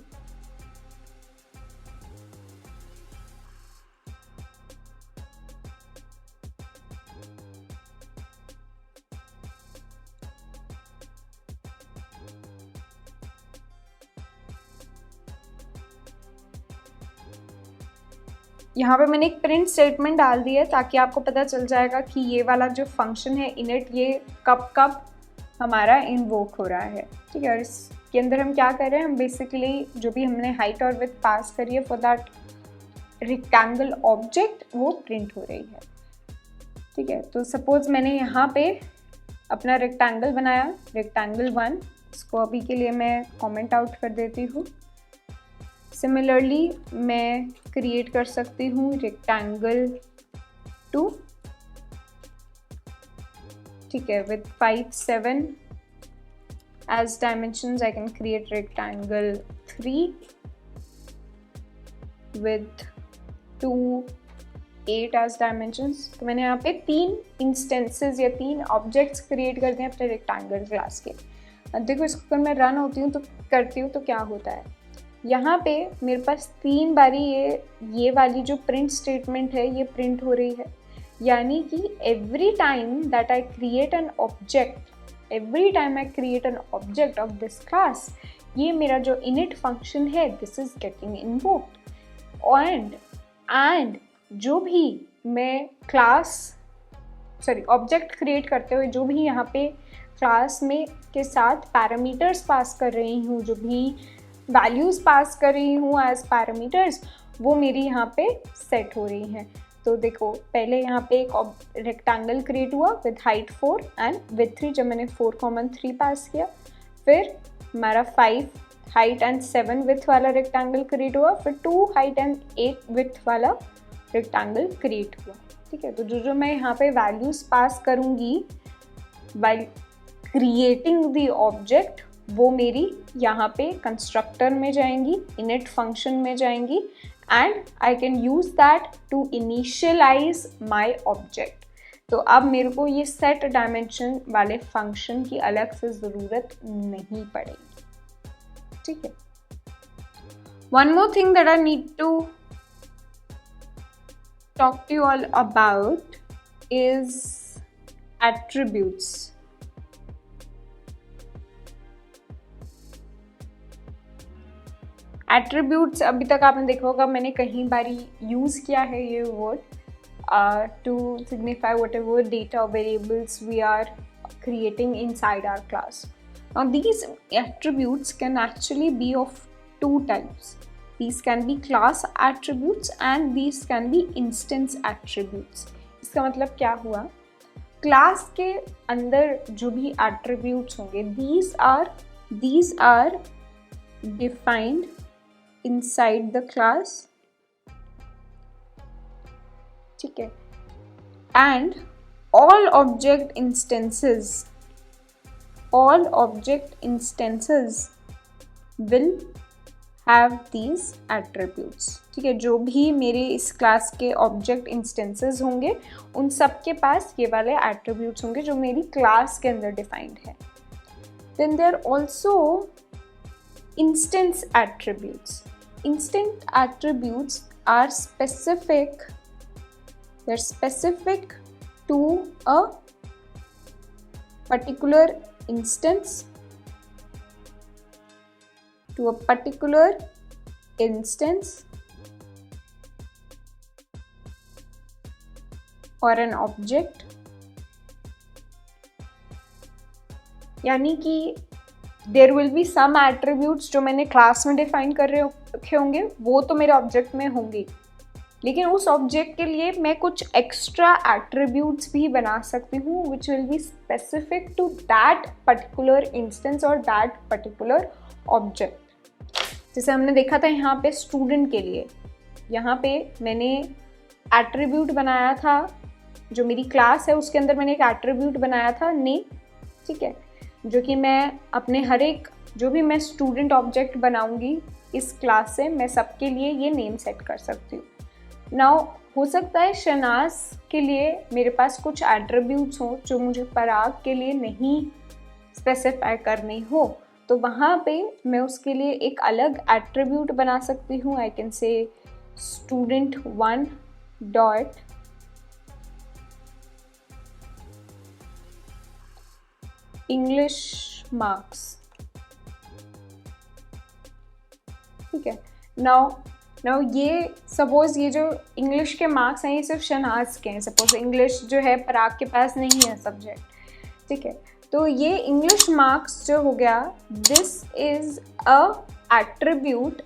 A: यहाँ पे मैंने एक प्रिंट स्टेटमेंट डाल दिया है ताकि आपको पता चल जाएगा कि ये वाला जो फंक्शन है इनिट, ये कब हमारा इन्वोक हो रहा है, ठीक है। और इसके अंदर हम क्या कर रहे हैं, हम बेसिकली जो भी हमने हाइट और विड्थ पास करी है फॉर दैट रेक्टेंगल ऑब्जेक्ट वो प्रिंट हो रही है, ठीक है। तो सपोज मैंने यहाँ पे अपना रेक्टेंगल बनाया, रेक्टेंगल 1, इसको अभी के लिए मैं कॉमेंट आउट कर देती हूँ। सिमिलरली मैं क्रिएट कर सकती हूँ रेक्टेंगल 2, ठीक है, with 5, 7 as dimensions. I can create rectangle 3 with 2, 8 as dimensions. तो मैंने यहाँ पे 3 इंस्टेंसेस या 3 ऑब्जेक्ट्स क्रिएट कर दिए अपने रेक्टेंगल क्लास के। अब देखो इसको अगर मैं रन होती हूँ तो करती हूँ तो क्या होता है, यहाँ पे मेरे पास 3 बारी ये वाली जो प्रिंट स्टेटमेंट है ये प्रिंट हो रही है, यानी कि every time that I create an object of this class, ये मेरा जो इनिट फंक्शन है this is getting invoked, and जो भी मैं ऑब्जेक्ट क्रिएट करते हुए जो भी यहाँ पे क्लास में के साथ पैरामीटर्स पास कर रही हूँ, जो भी वैल्यूज़ पास कर रही हूँ एज पैरामीटर्स, वो मेरी यहाँ पे सेट हो रही हैं। तो देखो पहले यहाँ पे एक रेक्टेंगल क्रिएट हुआ विद हाइट 4 एंड विथ 3, जब मैंने 4, 3 पास किया, फिर हमारा 5 हाइट एंड 7 विथ वाला रेक्टेंगल क्रिएट हुआ, फिर 2 हाइट एंड 8 विथ वाला रेक्टेंगल क्रिएट हुआ, ठीक है। तो जो मैं यहाँ पे वैल्यूज़ पास करूँगी बाय क्रिएटिंग द ऑब्जेक्ट, वो मेरी यहाँ पे कंस्ट्रक्टर में जाएंगी, इनिट फंक्शन में जाएंगी, and I can use that to initialise my object. तो अब मेरे को ये सेट डायमेंशन वाले फंक्शन की अलग से ज़रूरत नहीं पड़ेगी, ठीक है। One more thing that I need to talk to you all about is attributes. Attributes अभी तक आपने देखा होगा मैंने कहीं बारी यूज़ किया है ये word to signify whatever data or variables we are creating inside our class. Now these attributes can actually be of two types. These can be class attributes and these can be instance attributes. इसका मतलब क्या हुआ? Class के अंदर जो भी attributes होंगे these are defined inside the class, ठीक है, and all object instances will have these attributes, ठीक है, जो भी मेरे इस क्लास के ऑब्जेक्ट इंस्टेंसेस होंगे उन सब के पास ये वाले एट्रीब्यूट्स होंगे जो मेरी क्लास के अंदर डिफाइंड है. Then there are also instance attributes. Instant attributes are specific. They're specific to a particular instance, or an object. यानी कि there will be some attributes जो मैंने क्लास में डिफाइन कर रखे होंगे वो तो मेरे ऑब्जेक्ट में होंगे, लेकिन उस ऑब्जेक्ट के लिए मैं कुछ एक्स्ट्रा एट्रीब्यूट्स भी बना सकती हूँ which will be specific to that particular instance और दैट पर्टिकुलर ऑब्जेक्ट. जैसे हमने देखा था यहाँ पे स्टूडेंट के लिए, यहाँ पे मैंने एट्रीब्यूट बनाया था, जो मेरी क्लास है उसके अंदर मैंने एक एट्रीब्यूट बनाया था नेम, ठीक है, जो कि मैं अपने हर एक जो भी मैं स्टूडेंट ऑब्जेक्ट बनाऊंगी इस क्लास से मैं सबके लिए ये नेम सेट कर सकती हूँ. नाउ हो सकता है शनाज के लिए मेरे पास कुछ एट्रीब्यूट्स हो जो मुझे पराग के लिए नहीं स्पेसिफाई करनी हो, तो वहाँ पे मैं उसके लिए एक अलग एट्रीब्यूट बना सकती हूँ. आई कैन से student1 डॉट इंग्लिश मार्क्स, ठीक है. नाउ ये सपोज ये जो इंग्लिश के मार्क्स हैं ये सिर्फ शनाज के हैं. सपोज इंग्लिश जो है पराग के पास नहीं है सब्जेक्ट, ठीक है, तो ये इंग्लिश मार्क्स जो हो गया this is a attribute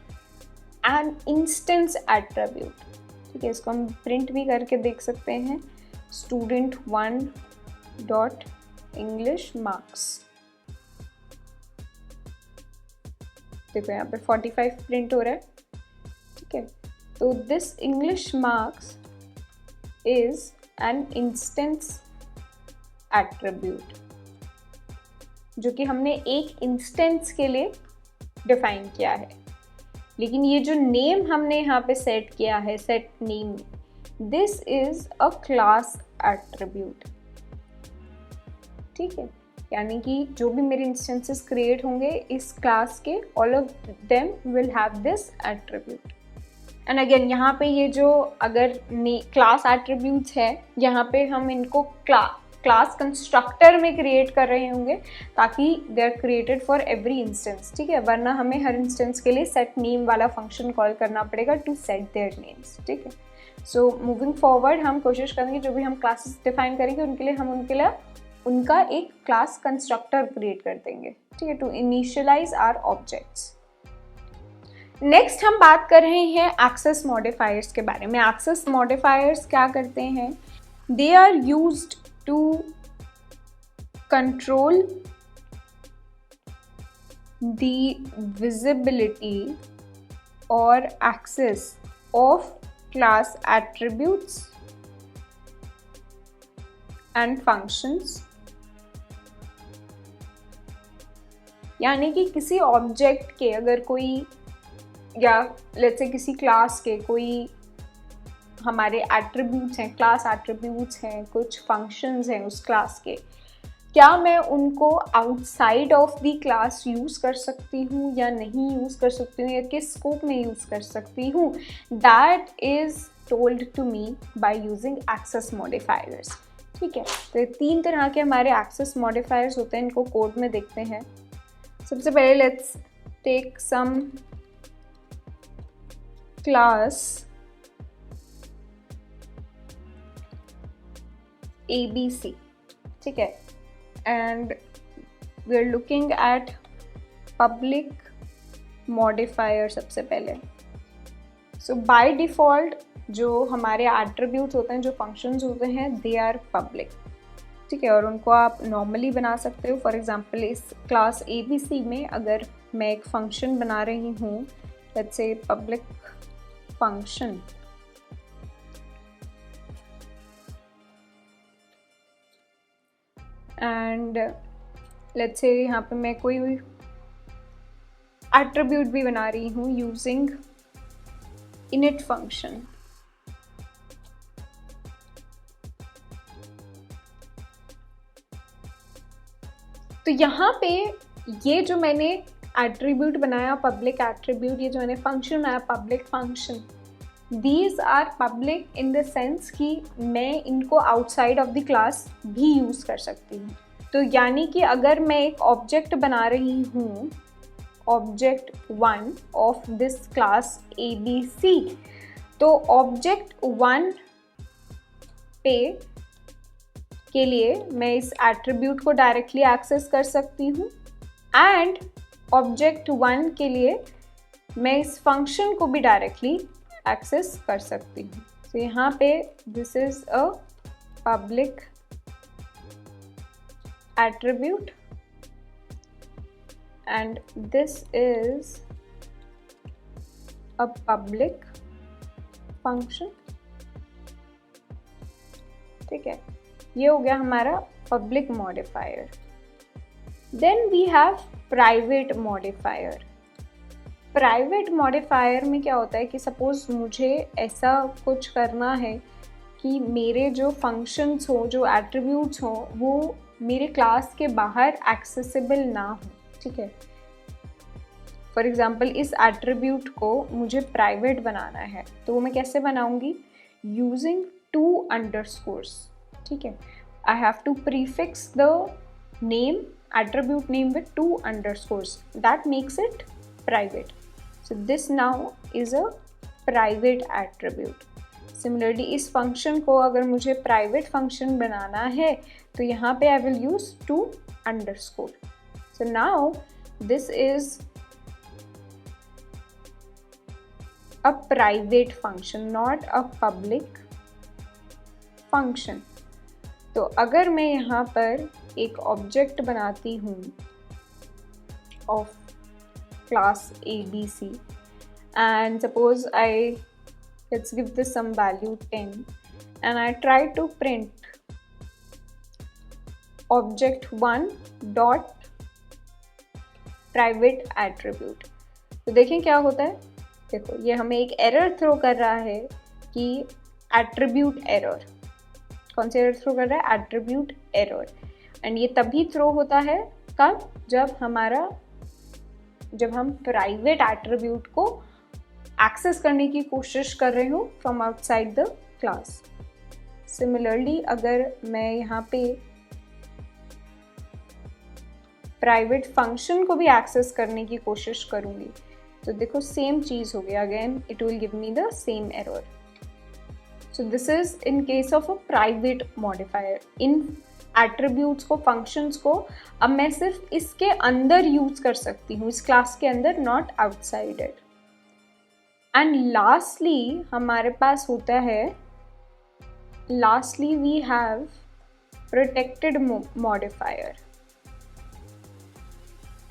A: and instance attribute, ठीक है. इसको हम प्रिंट भी करके देख सकते हैं student1 डॉट इंग्लिश मार्क्स. देखो यहाँ पे 45 प्रिंट हो रहा है, ठीक है. तो this English marks is an instance attribute जो कि हमने एक इंस्टेंस के लिए डिफाइन किया है. लेकिन ये जो नेम हमने यहाँ पे सेट किया है, set name, this is a class attribute, ठीक है. यानी कि जो भी मेरे इंस्टेंसेस क्रिएट होंगे इस क्लास के all of them will have this attribute. And again यहाँ पे ये जो अगर क्लास एट्रीब्यूट्स है यहाँ पे हम इनको क्लास कंस्ट्रक्टर में क्रिएट कर रहे होंगे ताकि they are created for every instance, ठीक है. वरना हमें हर इंस्टेंस के लिए सेट नेम वाला फंक्शन कॉल करना पड़ेगा टू सेट देयर नेम्स, ठीक है. सो मूविंग फॉरवर्ड हम कोशिश करेंगे जो भी हम क्लासेस डिफाइन करेंगे उनके लिए उनका एक क्लास कंस्ट्रक्टर क्रिएट कर देंगे, ठीक है, to initialise our objects. Next हम बात कर रहे हैं एक्सेस मॉडिफायर्स के बारे में. एक्सेस मॉडिफायर्स क्या करते हैं? They are used to control the visibility और access of class attributes and functions. यानी कि किसी ऑब्जेक्ट के अगर कोई या लेट्स से किसी क्लास के कोई हमारे एट्रीब्यूट्स हैं, क्लास एट्रीब्यूट्स हैं, कुछ फंक्शंस हैं उस क्लास के, क्या मैं उनको outside of the class use कर सकती हूँ या नहीं यूज़ कर सकती हूँ या किस स्कोप में यूज़ कर सकती हूँ, that is told to me by using access modifiers, ठीक है. तो ये 3 तरह के हमारे एक्सेस मॉडिफायर्स होते हैं, इनको कोड में देखते हैं. सबसे पहले let's take some class ABC, ठीक है, and we are looking at public modifier सबसे पहले. So by default जो हमारे attributes होते हैं, जो functions होते हैं, they are public, ठीक है, और उनको आप नॉर्मली बना सकते हो. फॉर एग्जांपल इस क्लास ABC में अगर मैं एक फंक्शन बना रही हूँ, let's say public function, and let's say यहाँ पे मैं कोई एट्रीब्यूट भी बना रही हूँ यूजिंग init फंक्शन. तो यहाँ पे ये जो मैंने एट्रीब्यूट बनाया पब्लिक एट्रीब्यूट, ये जो मैंने फंक्शन बनाया public function, these are public in the sense कि मैं इनको आउटसाइड ऑफ द क्लास भी यूज़ कर सकती हूँ. तो यानी कि अगर मैं एक ऑब्जेक्ट बना रही हूँ, object 1 of this class ABC, तो ऑब्जेक्ट 1 पे के लिए मैं इस एट्रीब्यूट को डायरेक्टली एक्सेस कर सकती हूँ, एंड ऑब्जेक्ट 1 के लिए मैं इस फंक्शन को भी डायरेक्टली एक्सेस कर सकती हूँ. तो यहाँ पे this is a public attribute and this is a public function, ठीक है. ये हो गया हमारा public modifier. Then we have private modifier. Private modifier में क्या होता है कि सपोज मुझे ऐसा कुछ करना है कि मेरे जो फंक्शंस हो, जो एट्रीब्यूट्स हो, वो मेरे क्लास के बाहर एक्सेसिबल ना हो, ठीक है. फॉर एग्जांपल इस एट्रीब्यूट को मुझे प्राइवेट बनाना है, तो वो मैं कैसे बनाऊंगी? यूजिंग 2 अंडरस्कोर्स, ठीक है. I have to prefix the name, attribute name with 2 underscores. That makes it private. So this now is a private attribute. Similarly, इस function को अगर मुझे private function बनाना है, तो यहाँ पे I will use 2 underscore. So now this is a private function, not a public function. तो अगर मैं यहाँ पर एक ऑब्जेक्ट बनाती हूँ of class ABC and suppose let's give this some value 10 and I try to print object 1 dot private attribute, तो देखें क्या होता है. देखो ये हमें एक एरर थ्रो कर रहा है कि एट्रीब्यूट एरर. कौन से एरर थ्रो कर रहा है? Attribute error. एंड ये तभी थ्रो होता है कब? जब हम प्राइवेट एट्रीब्यूट को एक्सेस करने की कोशिश कर रहे हो from outside the class. Similarly अगर मैं यहाँ पे प्राइवेट फंक्शन को भी एक्सेस करने की कोशिश करूँगी, तो देखो सेम चीज़ हो गया. Again it will give me the same error. So this is in case of a private modifier. In attributes को, functions को अब मैं सिर्फ इसके अंदर यूज कर सकती हूँ, इस क्लास के अंदर, not outside it. And lastly हमारे पास होता है, lastly we have protected modifier.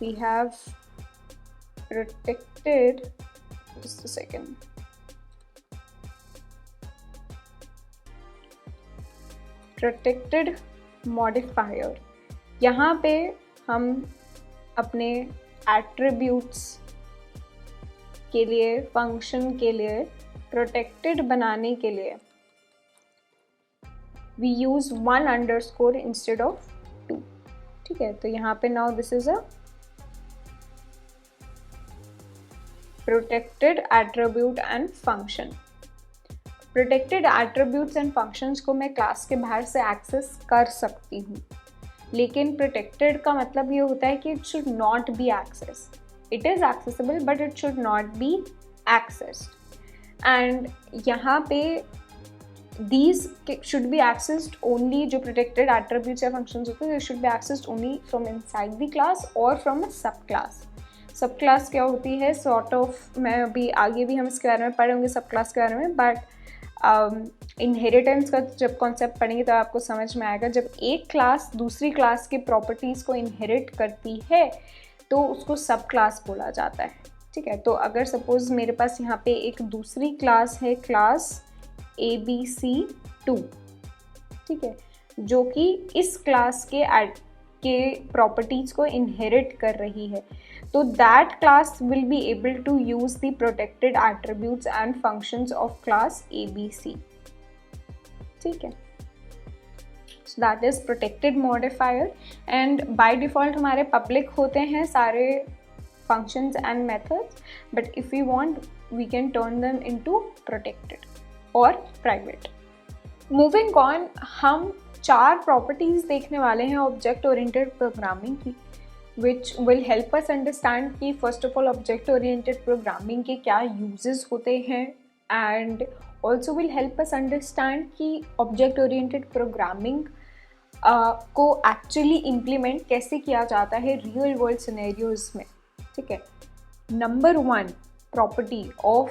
A: We have protected, just a second. Protected modifier. यहाँ पे हम अपने एट्रीब्यूट्स के लिए, फंक्शन के लिए प्रोटेक्टेड बनाने के लिए we use 1 underscore instead of 2, ठीक है. तो यहाँ पे now this is a protected attribute and function. Protected attributes and functions को मैं क्लास के बाहर से एक्सेस कर सकती हूँ, लेकिन प्रोटेक्टेड का मतलब ये होता है कि it should not be access. It is accessible but it should not be accessed. And यहाँ पे these should be accessed only, जो protected attributes या functions होते हैं, they should be accessed only from inside the class or from a subclass. सब class क्या होती है, सॉर्ट ऑफ, मैं अभी आगे भी हम इसके बारे में पढ़ेंगे सब क्लास के बारे में, बट इनहेरिटेंस का जब कॉन्सेप्ट पढ़ेंगे तो आपको समझ में आएगा. जब एक क्लास दूसरी क्लास की प्रॉपर्टीज़ को इनहेरिट करती है तो उसको सब क्लास बोला जाता है. ठीक है, तो अगर सपोज मेरे पास यहाँ पे एक दूसरी क्लास है, क्लास ABC2, ठीक है, जो कि इस क्लास के प्रॉपर्टीज़ को इनहेरिट कर रही है, तो that class will be able to use the protected attributes and functions of class ABC. ठीक है, so that is protected modifier, and by default हमारे पब्लिक होते हैं सारे functions and methods, but if we want we can turn them into protected और private. Moving on, हम 4 properties देखने वाले हैं ऑब्जेक्ट ओरिएंटेड प्रोग्रामिंग की, which will help us understand कि first of all object oriented programming के क्या uses होते हैं, and also will help us understand कि ऑब्जेक्ट ओरिएंटेड प्रोग्रामिंग को एक्चुअली इम्प्लीमेंट कैसे किया जाता है रियल वर्ल्ड सिनेरियोज में. ठीक है, number 1 property of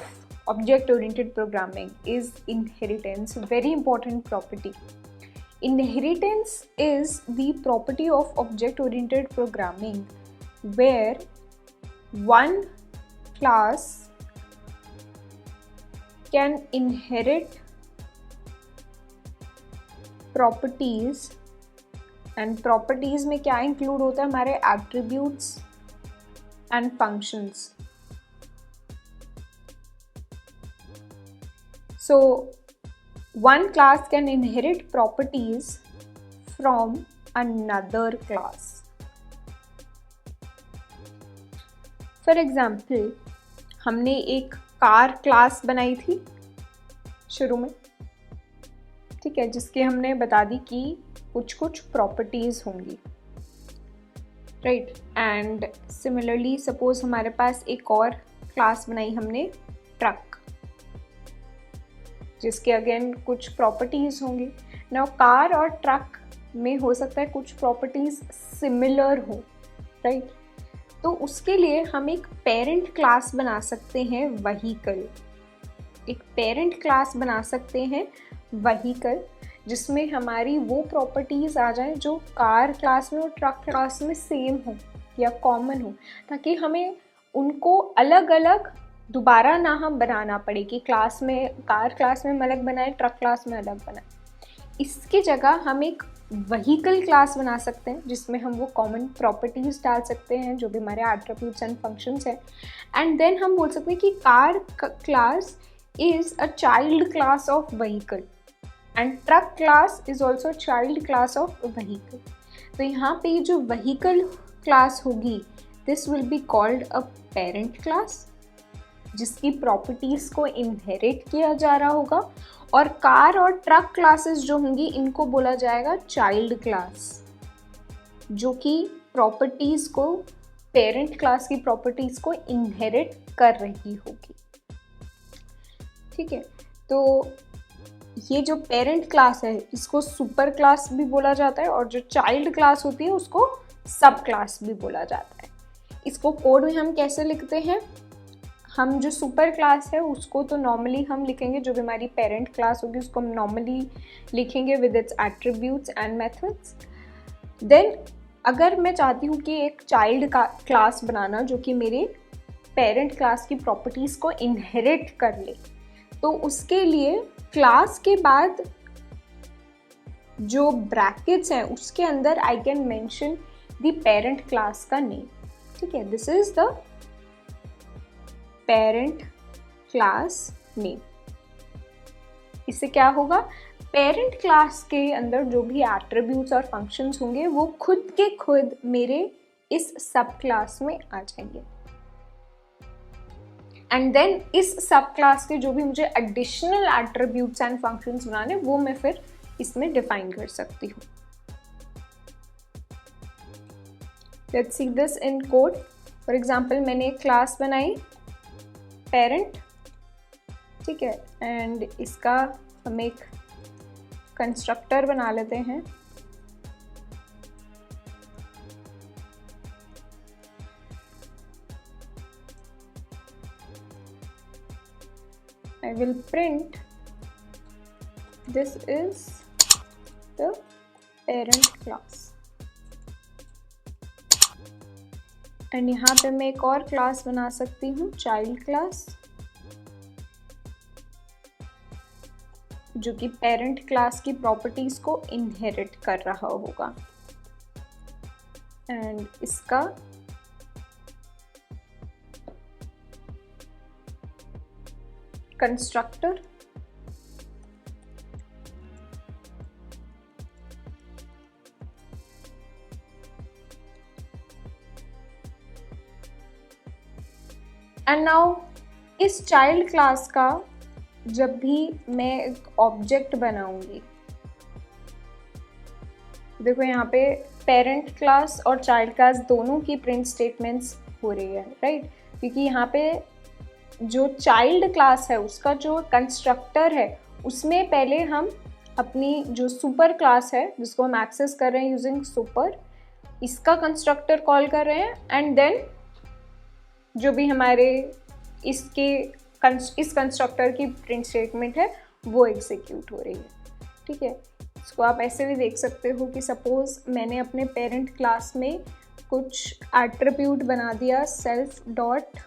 A: object oriented programming is inheritance. Very important property. Inheritance is the property of object oriented programming where one class can inherit properties, and properties में क्या include होता है, हमारे attributes and functions. So one class can inherit properties from another class. For example, हमने एक car class बनाई थी शुरू में, ठीक है, जिसके हमने बता दी कि कुछ प्रॉपर्टीज होंगी, राइट. एंड सिमिलरली सपोज हमारे पास एक और क्लास बनाई हमने ट्रक, जिसके अगेन कुछ प्रॉपर्टीज़ होंगी. नाउ कार और ट्रक में हो सकता है कुछ प्रॉपर्टीज़ सिमिलर हो, राइट. तो उसके लिए हम एक पेरेंट क्लास बना सकते हैं व्हीकल, एक पेरेंट क्लास बना सकते हैं व्हीकल, जिसमें हमारी वो प्रॉपर्टीज़ आ जाएं जो कार क्लास में और ट्रक क्लास में सेम हो या कॉमन हो, ताकि हमें उनको अलग अलग दोबारा ना हम बनाना पड़े कि क्लास में कार क्लास में अलग बनाए, ट्रक क्लास में अलग बनाए. इसकी जगह हम एक व्हीकल क्लास बना सकते हैं जिसमें हम वो कॉमन प्रॉपर्टीज़ डाल सकते हैं जो भी हमारे एट्रीब्यूट्स एंड फंक्शंस हैं. एंड देन हम बोल सकते हैं कि car class is a child class of vehicle and truck class is also child class of vehicle. तो यहाँ पे जो व्हीकल क्लास होगी, this will be called a parent class, जिसकी प्रॉपर्टीज़ को इनहेरिट किया जा रहा होगा, और कार और ट्रक क्लासेस जो होंगी इनको बोला जाएगा चाइल्ड क्लास, जो कि प्रॉपर्टीज़ को, पेरेंट क्लास की प्रॉपर्टीज़ को इनहेरिट कर रही होगी. ठीक है, तो ये जो पेरेंट क्लास है इसको सुपर क्लास भी बोला जाता है, और जो चाइल्ड क्लास होती है उसको सब क्लास भी बोला जाता है. इसको कोड में हम कैसे लिखते हैं, हम जो सुपर क्लास है उसको तो नॉर्मली हम लिखेंगे, जो भी हमारी पेरेंट क्लास होगी उसको हम नॉर्मली लिखेंगे with its attributes and methods. Then अगर मैं चाहती हूँ कि एक चाइल्ड का क्लास बनाना जो कि मेरे पेरेंट क्लास की प्रॉपर्टीज़ को इनहेरिट कर ले, तो उसके लिए क्लास के बाद जो ब्रैकेट्स हैं उसके अंदर I can mention the parent class का नेम. ठीक है, this is the parent class name. इससे क्या होगा, पेरेंट क्लास के अंदर जो भी एट्रीब्यूट्स और फंक्शंस होंगे वो खुद के खुद मेरे इस सब क्लास में आ जाएंगे. एंड देन इस सब क्लास के जो भी मुझे एडिशनल एट्रीब्यूट्स एंड फंक्शंस बनाने वो मैं फिर इसमें डिफाइन कर सकती हूँ. Let's see this in code. For example मैंने एक क्लास बनाई पेरेंट, ठीक है। एंड इसका हम एक कंस्ट्रक्टर बना लेते हैं। I will print this is the parent class and यहाँ पे मैं एक और क्लास बना सकती हूँ, चाइल्ड क्लास, जो कि पेरेंट क्लास की प्रॉपर्टीज को इनहेरिट कर रहा होगा। एंड इसका कंस्ट्रक्टर एंड नाउ इस चाइल्ड क्लास का जब भी मैं एक ऑब्जेक्ट बनाऊंगी, देखो यहाँ पे पेरेंट क्लास और चाइल्ड क्लास दोनों की प्रिंट स्टेटमेंट्स हो रही है, राइट? क्योंकि यहाँ पे जो चाइल्ड क्लास है उसका जो कंस्ट्रक्टर है उसमें पहले हम अपनी जो सुपर क्लास है जिसको हम एक्सेस कर रहे हैं यूजिंग सुपर, इसका कंस्ट्रक्टर कॉल कर रहे हैं एंड देन जो भी हमारे इस कंस्ट्रक्टर की प्रिंट स्टेटमेंट है वो एग्जीक्यूट हो रही है, ठीक है। इसको आप ऐसे भी देख सकते हो कि सपोज मैंने अपने पेरेंट क्लास में कुछ एट्रीब्यूट बना दिया, self dot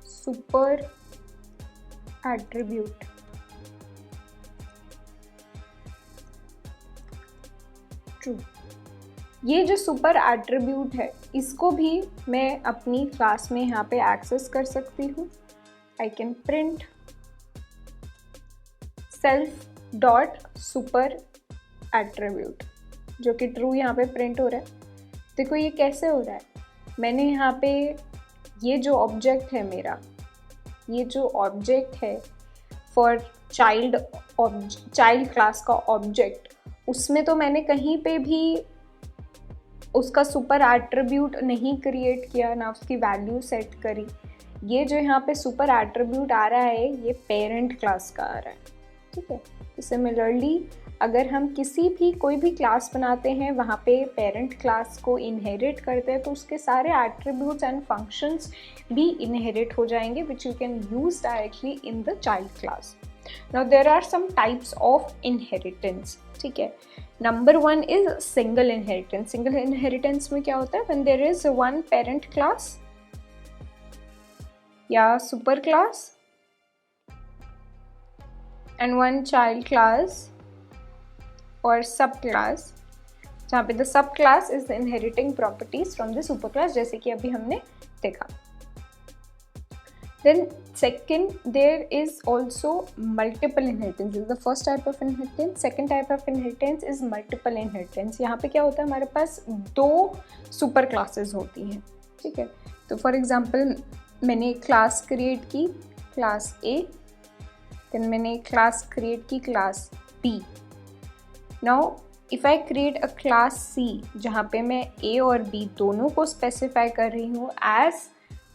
A: super attribute, true. ये जो सुपर एट्रीब्यूट है इसको भी मैं अपनी क्लास में यहाँ पे एक्सेस कर सकती हूँ। आई can print self dot super attribute, जो कि ट्रू यहाँ पे प्रिंट हो रहा है। देखो ये कैसे हो रहा है, मैंने यहाँ पे ये जो ऑब्जेक्ट है मेरा, ये जो ऑब्जेक्ट है फॉर चाइल्ड क्लास का ऑब्जेक्ट, उसमें तो मैंने कहीं पे भी उसका सुपर एट्रीब्यूट नहीं क्रिएट किया, ना उसकी वैल्यू सेट करी। ये जो यहाँ पे सुपर एट्रीब्यूट आ रहा है ये पेरेंट क्लास का आ रहा है, ठीक है। सिमिलरली अगर हम किसी भी कोई भी क्लास बनाते हैं वहाँ पे पेरेंट क्लास को इनहेरिट करते हैं तो उसके सारे एट्रीब्यूट्स एंड फंक्शंस भी इनहेरिट हो जाएंगे which you can use directly in the child class. Now there are some types of inheritance, ठीक है। Number 1 is single inheritance. Single inheritance में क्या होता है, when there is one parent class या super class and one child class और sub class, जहाँ पे the sub class is inheriting properties from the super class, जैसे कि अभी हमने देखा। Then second, there is also multiple inheritance. This is the first type of inheritance. Second type of inheritance is multiple inheritance. यहाँ पे क्या होता है, हमारे पास 2 सुपर क्लासेस होती हैं, ठीक है। तो फॉर एग्जाम्पल मैंने एक क्लास क्रिएट की, क्लास A, then मैंने एक क्लास क्रिएट की, class B. Now if I create a class C जहाँ पे मैं A और B दोनों को स्पेसिफाई कर रही हूँ as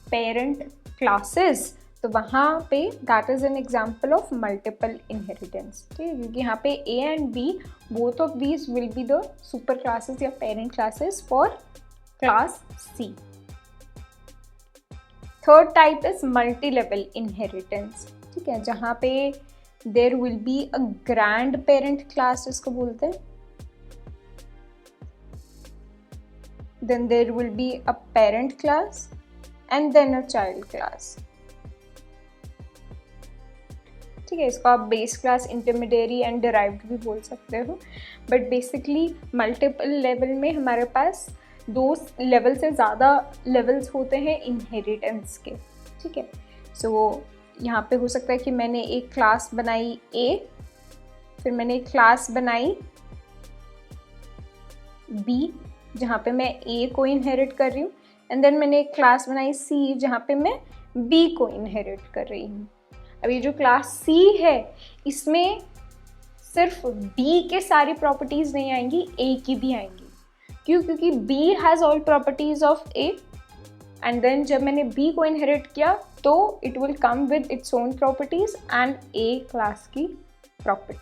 A: parent क्लासेस, तो वहाँ पे that is an example of multiple inheritance, ठीक है। क्योंकि यहाँ पे A and B both of these will be the super classes या parent classes for class C. Third type is multi level inheritance, ठीक है, जहाँ पे there will be a grandparent class जिसको बोलते हैं, then there will be a parent class and then a child class, ठीक है। इसको आप base class, intermediary and derived भी बोल सकते हो, बट बेसिकली मल्टीपल लेवल में हमारे पास 2 लेवल से ज़्यादा लेवल्स होते हैं इनहेरिटेंस के, ठीक है। सो यहाँ पे हो सकता है कि मैंने एक क्लास बनाई A, फिर मैंने एक क्लास बनाई B जहाँ पे मैं A को इनहेरिट कर रही हूँ, एंड देन मैंने एक क्लास बनाई C जहाँ पे मैं B को इनहेरिट कर रही हूँ। अब ये जो क्लास C है इसमें सिर्फ B के सारी प्रॉपर्टीज़ नहीं आएंगी, A की भी आएंगी। क्यों? क्योंकि B has all properties of A and then जब मैंने B को इनहेरिट किया तो it will come with its own properties and A class की प्रॉपर्टीज.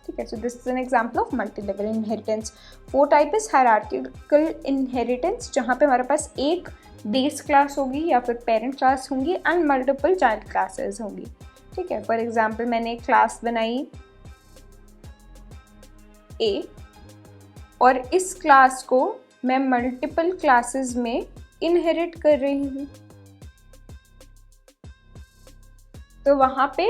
A: ठीक है, so this is an example of multi level inheritance. 4 type is hierarchical inheritance, जहाँ पे हमारे पास एक बेस क्लास होगी या फिर पेरेंट क्लास होंगी एंड मल्टीपल चाइल्ड क्लासेस होंगी. ठीक है, फॉर एग्जाम्पल मैंने एक क्लास बनाई A और इस क्लास को मैं मल्टीपल क्लासेस में इनहेरिट कर रही हूँ, तो वहाँ पे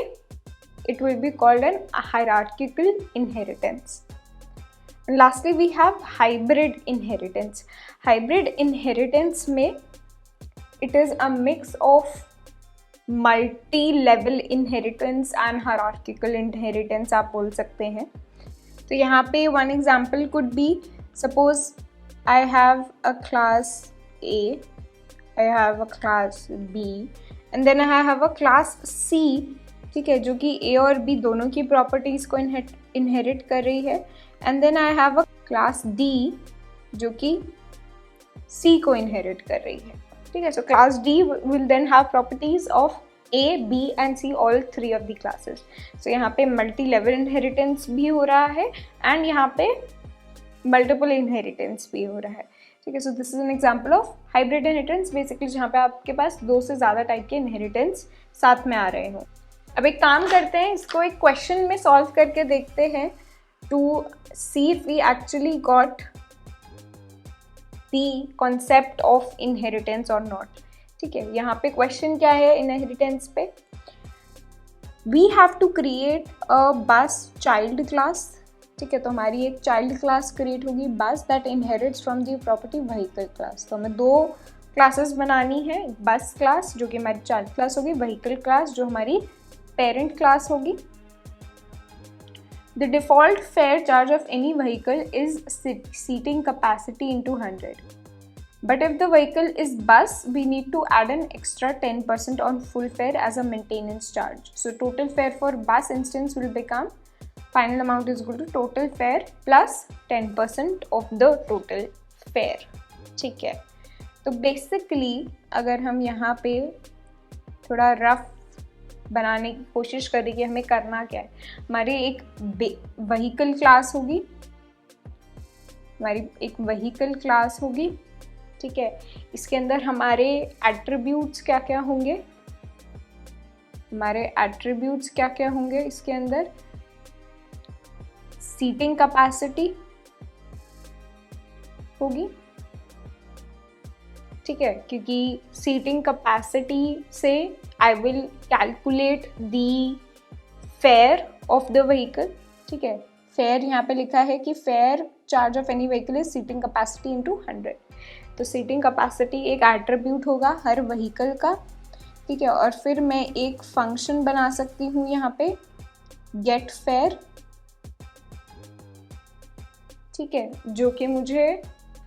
A: it will be called an hierarchical inheritance. And lastly we have hybrid inheritance. Hybrid inheritance में it is a mix of multi-level inheritance and hierarchical inheritance आप बोल सकते हैं. तो यहाँ पे one example could be, suppose I have a class A, I have a class B and then I have a class C. ठीक है, जो कि A और B दोनों की प्रॉपर्टीज़ को इनहेरिट कर रही है. And then I have a class D जो कि C को इनहेरिट कर रही है. ठीक है, so class D will then have properties of A, B and C, all 3 of the classes. So यहाँ पे मल्टी लेवल इनहेरिटेंस भी हो रहा है एंड यहाँ पे मल्टीपल इनहेरिटेंस भी हो रहा है. ठीक है, so this is an example of hybrid inheritance, basically जहाँ पे आपके पास 2 से ज़्यादा टाइप के इनहेरिटेंस साथ में आ रहे हो. अब एक काम करते हैं, इसको एक क्वेश्चन में सॉल्व करके देखते हैं to see if we actually got the concept of inheritance और नॉट. ठीक है, यहाँ पे क्वेश्चन क्या है इनहेरिटेंस पे, we have to create a bus child class. ठीक है, तो हमारी एक चाइल्ड क्लास क्रिएट होगी बस that inherits from the property vehicle class. तो हमें 2 क्लासेस बनानी है, बस क्लास जो कि हमारी चाइल्ड क्लास होगी, व्हीकल क्लास जो हमारी पेरेंट क्लास होगी. The default fare charge of any vehicle is seating capacity into 100. But if the vehicle is bus, we need to add an extra 10% on full fare as a maintenance charge. So total fare for bus instance will become, final amount is equal to total fare plus 10% of the total fare. ठीक है, तो basically अगर हम यहाँ पे थोड़ा rough बनाने की कोशिश करें कि हमें करना क्या है, हमारी एक व्हीकल क्लास होगी, हमारी एक व्हीकल क्लास होगी. ठीक है, इसके अंदर हमारे एट्रीब्यूट्स क्या क्या होंगे, हमारे एट्रीब्यूट्स क्या क्या होंगे इसके अंदर, सीटिंग कैपेसिटी होगी. ठीक है, क्योंकि सीटिंग कैपेसिटी से I will calculate the fare of the vehicle. ठीक है, फेयर यहाँ पे लिखा है कि fair charge of any vehicle is seating capacity into 100. तो सीटिंग कैपेसिटी एक एट्रीब्यूट होगा हर व्हीकल का. ठीक है, और फिर मैं एक फंक्शन बना सकती हूँ यहाँ पे गेट फेयर. ठीक है, जो कि मुझे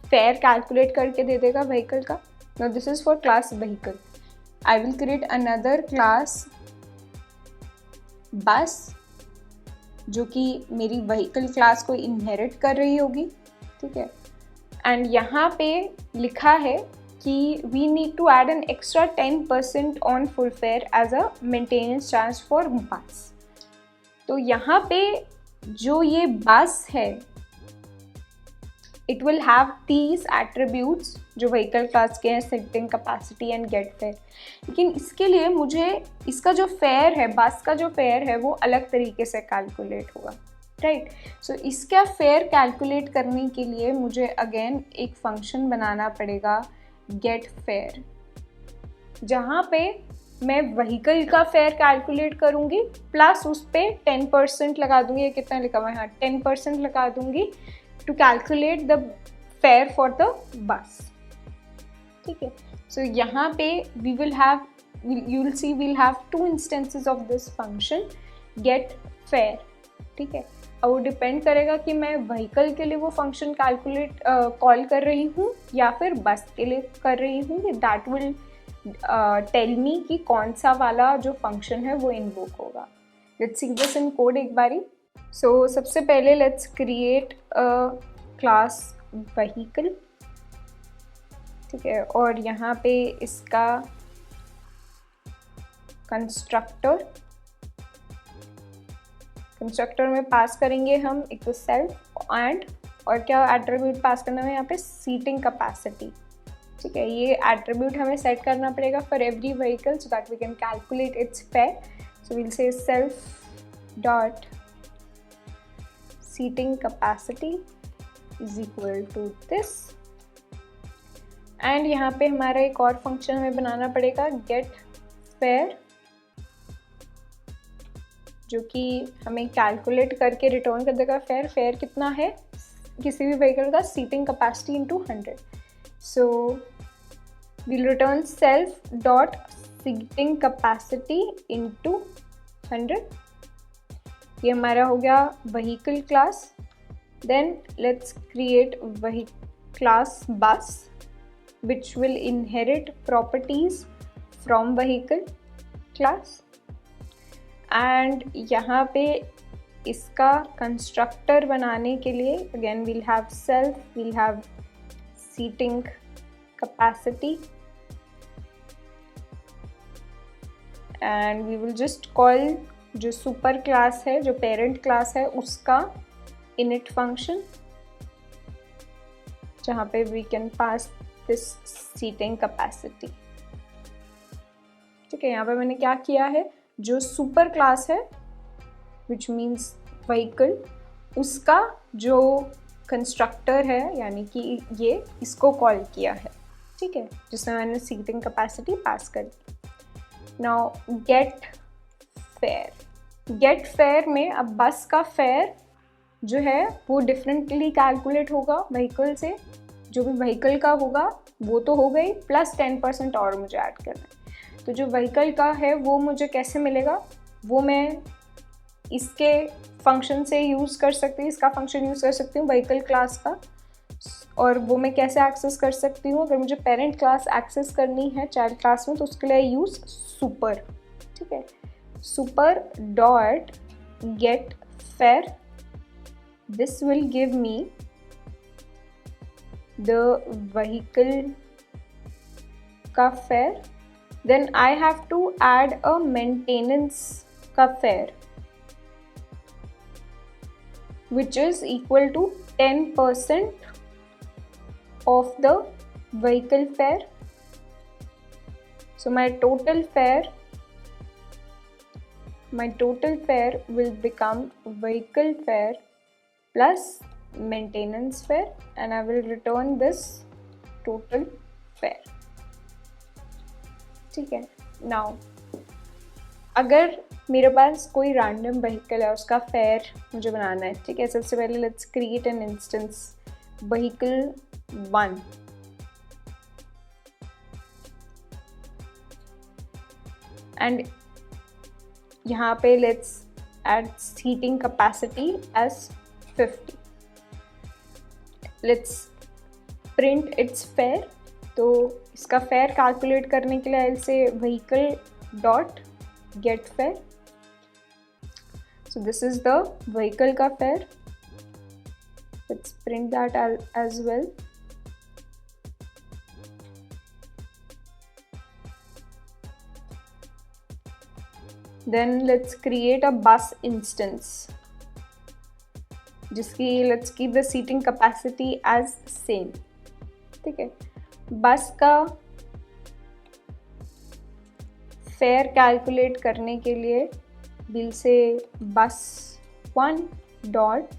A: फेयर कैलकुलेट करके दे देगा व्हीकल का. No this is for class vehicle. I will create another class bus जो कि मेरी व्हीकल क्लास को इनहेरिट कर रही होगी. ठीक है, एंड यहाँ पे लिखा है कि we need to add an extra 10% on full fare as a maintenance charge for bus. तो यहाँ पे जो ये बस है it will have these attributes जो व्हीकल क्लास के हैं, seating capacity and get fare. लेकिन इसके लिए मुझे इसका जो फेयर है, बस का जो फेयर है, वो अलग तरीके से कैलकुलेट होगा. राइट, सो इसका फेयर कैलकुलेट करने के लिए मुझे अगेन एक फंक्शन बनाना पड़ेगा गेट फेयर, जहाँ पे मैं व्हीकल का फेयर कैलकुलेट करूँगी प्लस उस पर 10% लगा दूँगी. ये कितना लिखा हुआ है, हाँ 10% लगा दूँगी to calculate the fare for the bus. ठीक है, so यहाँ पे we will have, you will see we'll have 2 instances of this function get fare. ठीक है, और वो डिपेंड करेगा कि मैं व्हीकल के लिए वो फंक्शन कैलकुलेट कॉल कर रही हूँ या फिर बस के लिए कर रही हूँ. दैट विल टेल मी कि कौन सा वाला जो फंक्शन है वो इन्वोक होगा. Let's see this in code एक बारी. सो सबसे पहले let's create a class vehicle. ठीक है। और यहाँ पे इसका कंस्ट्रक्टर में पास करेंगे हम एक तो सेल्फ एंड, और क्या एट्रीब्यूट पास करना है यहाँ पे, सीटिंग कैपेसिटी। ठीक है, ये एट्रीब्यूट हमें सेट करना पड़ेगा for every vehicle so that we can calculate its fare. So will say self dot seating capacity is equal to this. And यहाँ पे हमारा एक और फंक्शन हमें बनाना पड़ेगा, गेट फेयर, जो कि हमें कैलकुलेट करके रिटर्न कर देगा फेयर। फेयर कितना है किसी भी व्हीकल का, seating capacity into 100। So will return self dot seating capacity into 100। ये हमारा हो गया vehicle class. Then let's create वही class bus which will inherit properties from vehicle class। and यहाँ पे इसका कंस्ट्रक्टर बनाने के लिए again we'll have self, we'll have seating capacity and we will just call जो सुपर क्लास है, जो पेरेंट क्लास है, उसका init function, जहाँ पे we can pass this seating capacity। ठीक है, यहाँ पे मैंने क्या किया है, जो सुपर क्लास है which means vehicle, उसका जो कंस्ट्रक्टर है यानी कि ये इसको कॉल किया है। ठीक है, जिसमें मैंने सीटिंग कैपेसिटी पास कर दी। नाउ गेट फेयर में अब बस का फेयर जो है वो डिफरेंटली कैलकुलेट होगा व्हीकल से। जो भी व्हीकल का होगा वो तो हो गई, प्लस 10% और मुझे ऐड करना है। तो जो व्हीकल का है वो मुझे कैसे मिलेगा, वो मैं इसके फंक्शन से यूज़ कर सकती हूँ, इसका फंक्शन यूज़ कर सकती हूँ व्हीकल क्लास का। और वो मैं कैसे एक्सेस कर सकती हूँ, अगर मुझे पेरेंट क्लास एक्सेस करनी है चाइल्ड क्लास में तो उसके लिए यूज़ सुपर। ठीक है, super dot get fair, this will give me the vehicle का fair. then I have to add a maintenance का fair which is equal to 10% of the vehicle fare। so my total fare will become vehicle fare plus maintenance fare and I will return this total fare। ठीक है, now अगर मेरे पास कोई random vehicle है, उसका fair मुझे बनाना है। ठीक है, सबसे पहले let's create an instance vehicle 1। And यहाँ पे let's add seating capacity as 50। Let's print its fare. तो इसका फेयर कैलकुलेट करने के लिए I say vehicle dot get fare. So this is the vehicle का fare, let's print that as well. Then let's create a bus instance जिसकी let's keep the seating capacity as same. ठीक है, बस का fair calculate करने के लिए will say बस 1 dot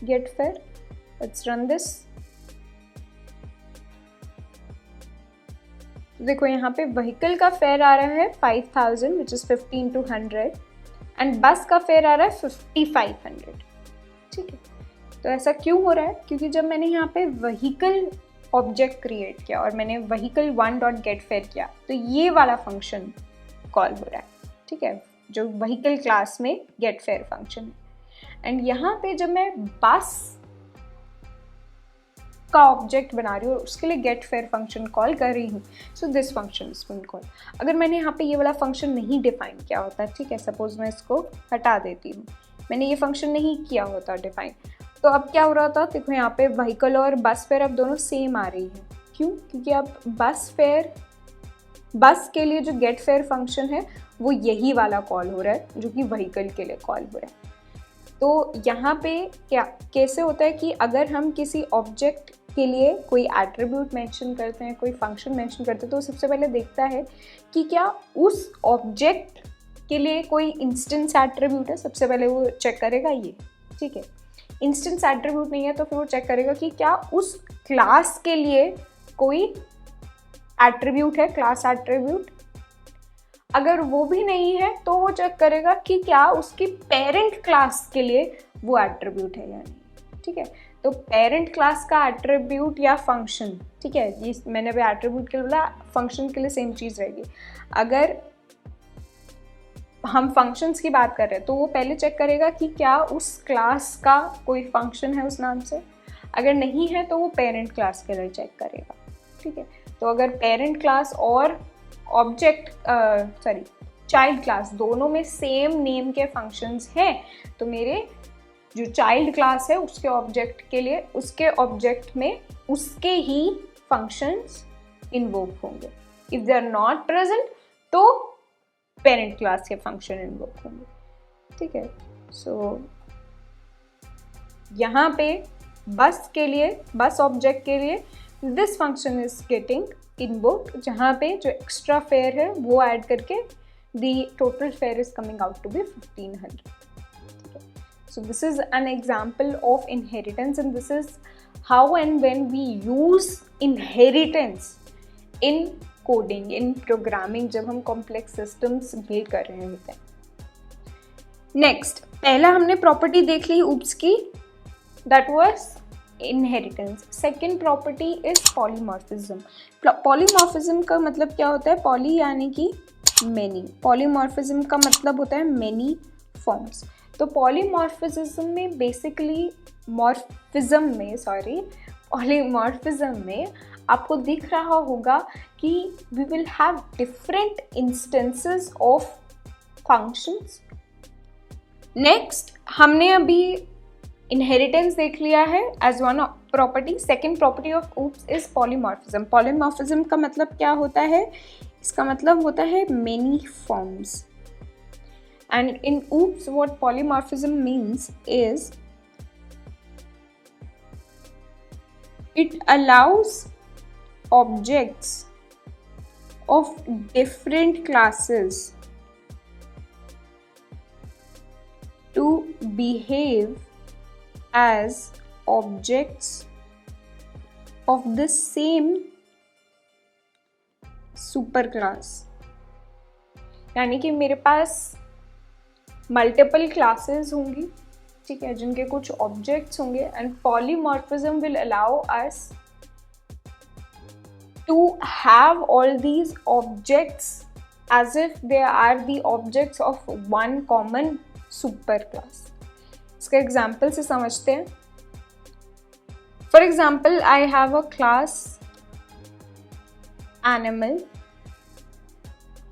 A: get fair. Let's run this. देखो यहाँ पे व्हीकल का फेयर आ रहा है 5000 विच इज 15 to 100 एंड बस का फेयर आ रहा है 5500। ठीक है, तो ऐसा क्यों हो रहा है, क्योंकि जब मैंने यहाँ पे व्हीकल ऑब्जेक्ट क्रिएट किया और मैंने व्हीकल 1 डॉट गेट फेयर किया तो ये वाला फंक्शन कॉल हो रहा है। ठीक है, जो व्हीकल क्लास में गेट फेयर फंक्शन है। एंड यहाँ पे जब मैं बस का ऑब्जेक्ट बना रही हूँ और उसके लिए गेट फेयर फंक्शन कॉल कर रही हूँ, so this function is being called. अगर मैंने यहाँ पे ये वाला फंक्शन नहीं डिफाइन किया होता, ठीक है, सपोज मैं इसको हटा देती हूँ, मैंने ये फंक्शन नहीं किया होता डिफाइन, तो अब क्या हो रहा था, देखो यहाँ पे व्हीकल और बस फेयर अब दोनों सेम आ रही है। क्यों? क्योंकि अब बस के लिए जो गेट फेयर फंक्शन है वो यही वाला कॉल हो रहा है जो कि व्हीकल के लिए कॉल हो रहा है। तो यहाँ पे क्या कैसे होता है कि अगर हम किसी ऑब्जेक्ट के लिए कोई एट्रीब्यूट मेंशन करते हैं, कोई फंक्शन मेंशन करते हैं, तो सबसे पहले देखता है कि क्या उस ऑब्जेक्ट के लिए कोई इंस्टेंस एट्रीब्यूट है। सबसे पहले वो चेक करेगा ये, ठीक है। इंस्टेंस एट्रीब्यूट नहीं है तो फिर वो चेक करेगा कि क्या उस क्लास के लिए कोई एट्रीब्यूट है, क्लास एट्रीब्यूट। अगर वो भी नहीं है तो वो चेक करेगा कि क्या उसकी पेरेंट क्लास के लिए वो एट्रीब्यूट है या नहीं, ठीक है। तो पेरेंट क्लास का एट्रीब्यूट या फंक्शन, ठीक है, ये मैंने अभी एट्रीब्यूट के लिए बोला, फंक्शन के लिए सेम चीज़ रहेगी। अगर हम फंक्शंस की बात कर रहे हैं तो वो पहले चेक करेगा कि क्या उस क्लास का कोई फंक्शन है उस नाम से। अगर नहीं है तो वो पेरेंट क्लास के लिए चेक करेगा, ठीक है। तो अगर पेरेंट क्लास और ऑब्जेक्ट चाइल्ड क्लास दोनों में सेम नेम के फंक्शंस हैं तो मेरे जो चाइल्ड क्लास है उसके ऑब्जेक्ट के लिए उसके ऑब्जेक्ट में उसके ही फंक्शंस इन्वोक होंगे। If they are not present तो पेरेंट क्लास के फंक्शन इन्वोक होंगे, ठीक है। सो यहाँ पे बस के लिए, बस ऑब्जेक्ट के लिए this function is getting invoked, जहाँ पे जो एक्स्ट्रा फेयर है वो ऐड करके the total fare is coming out to be 1500. So this is an example of inheritance, and this is how and when we use inheritance in coding, in programming, जब हम complex systems build कर रहे होते हैं। Next, पहला हमने property देख ली oops की, that was inheritance. Second property is polymorphism. Polymorphism का मतलब क्या होता है? poly यानी कि many, polymorphism का मतलब होता है many forms। तो polymorphism में basically polymorphism में आपको दिख रहा होगा कि we will have different instances of functions। Next, हमने अभी inheritance देख लिया है as one property. Second property of OOPS is polymorphism. Polymorphism का मतलब क्या होता है? इसका मतलब होता है many forms. And in OOPS what polymorphism means is it allows objects of different classes to behave as objects of the same super class. यानी कि मेरे पास मल्टीपल क्लासेस होंगी, ठीक है, जिनके कुछ ऑब्जेक्ट्स होंगे, and polymorphism will allow us to have all these objects as if they are the objects of one common super class. इसका एग्जाम्पल से समझते हैं। For example, I have a class animal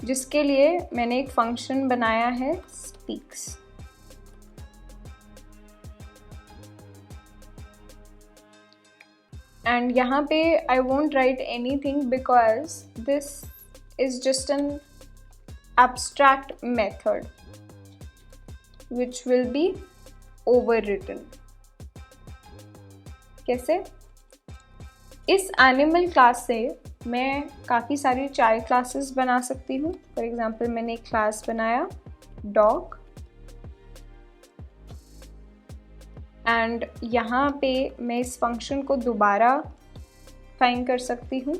A: जिसके लिए मैंने एक फंक्शन बनाया है स्पीक्स। एंड यहाँ पे I won't write anything because this is just an abstract method which will be overwritten. कैसे? इस एनिमल क्लास से मैं काफ़ी सारी चाइल्ड क्लासेस बना सकती हूँ। फॉर एग्जांपल, मैंने एक क्लास बनाया डॉग, एंड यहाँ पे मैं इस फंक्शन को दोबारा फाइन कर सकती हूँ,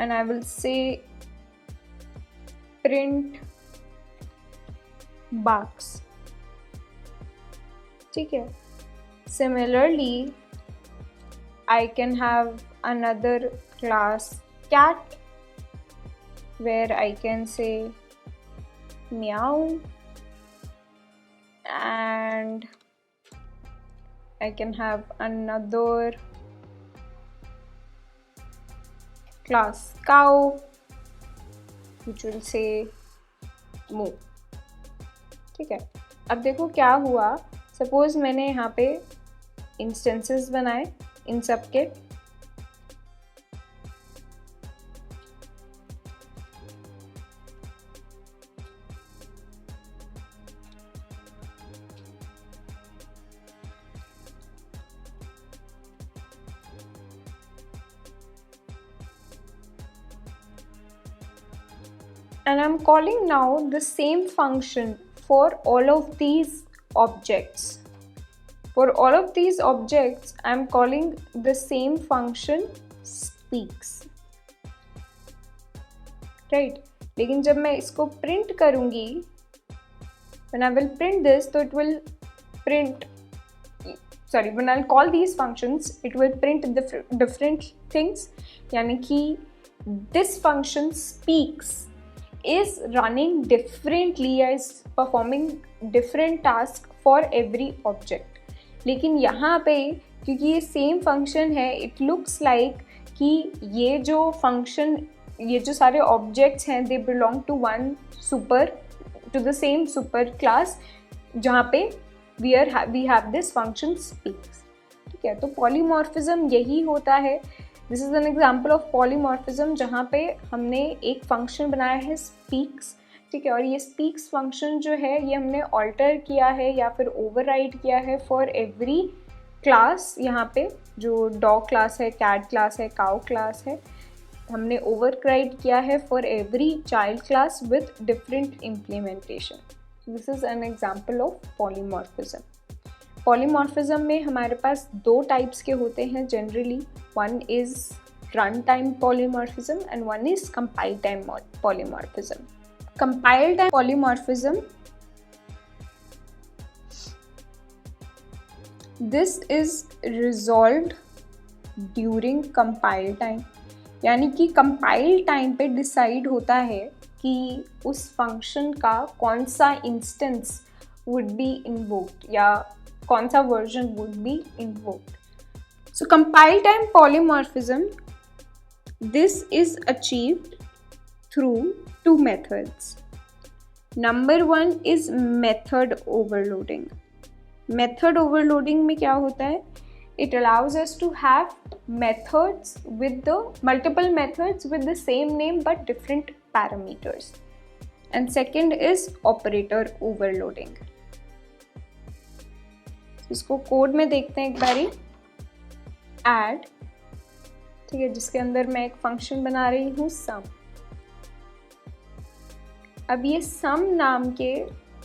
A: and I will say print box, ठीक है। Similarly, I can have another class cat where I can say meow, and I can have another class cow which will say moo, ठीक है। अब देखो क्या हुआ। सपोज मैंने यहाँ पे इंस्टेंसेस बनाए इन सब के। And I'm calling now the same function for all of these objects. For all of these objects, I'm calling the same function speaks. Right? लेकिन जब मैं इसको print करूँगी, when I will print this, तो it will print. Sorry, when I'll call these functions, it will print different things. यानी कि this function speaks is running differently, is performing different task for every object. लेकिन यहाँ पे क्योंकि ये same function है, it looks like कि ये जो फंक्शन, ये जो सारे ऑब्जेक्ट्स हैं, they belong to one super, to the same super class, जहाँ पे we have this function speaks. ठीक है, तो पॉलीमॉर्फिज्म यही होता है। This is an example of polymorphism, जहाँ पे हमने एक फंक्शन बनाया है स्पीक्स। ठीक है, और ये स्पीक्स फंक्शन जो है ये हमने ऑल्टर किया है या फिर ओवरराइड किया है फॉर एवरी क्लास। यहाँ पे जो डॉग क्लास है, कैट क्लास है, काउ क्लास है, हमने ओवरराइड किया है for every child class with different implementation. This is an example of polymorphism. Polymorphism में हमारे पास दो टाइप्स के होते हैं generally. One is run time polymorphism and one is compile time polymorphism. Compile time polymorphism, this is resolved during compile time, यानी कि compile time पे decide होता है कि उस फंक्शन का कौन सा इंस्टेंस वुड बी इन्वोक्ड या कौन सा version would be invoked. So compile time polymorphism, this is achieved through two methods. Number one is method overloading. Method overloading में क्या होता है? It allows us to have methods with the multiple methods with the same name but different parameters. And second is operator overloading. इसको code में देखते हैं एक बारी। Add, ठीक है, जिसके अंदर मैं एक फंक्शन बना रही हूँ sum। अब ये सम नाम के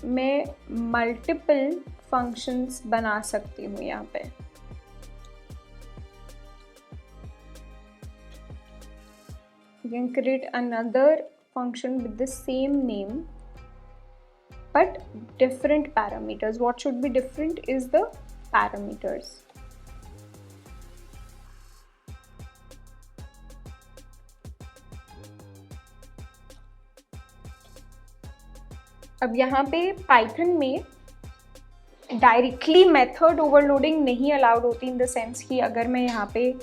A: मैं मल्टीपल फंक्शंस बना सकती हूँ यहाँ पे। You can create another function with the same name but different parameters. What should be different is the parameters. अब यहाँ पे पाइथन में डायरेक्टली मेथड ओवरलोडिंग नहीं अलाउड होती, इन द सेंस कि अगर मैं यहाँ पे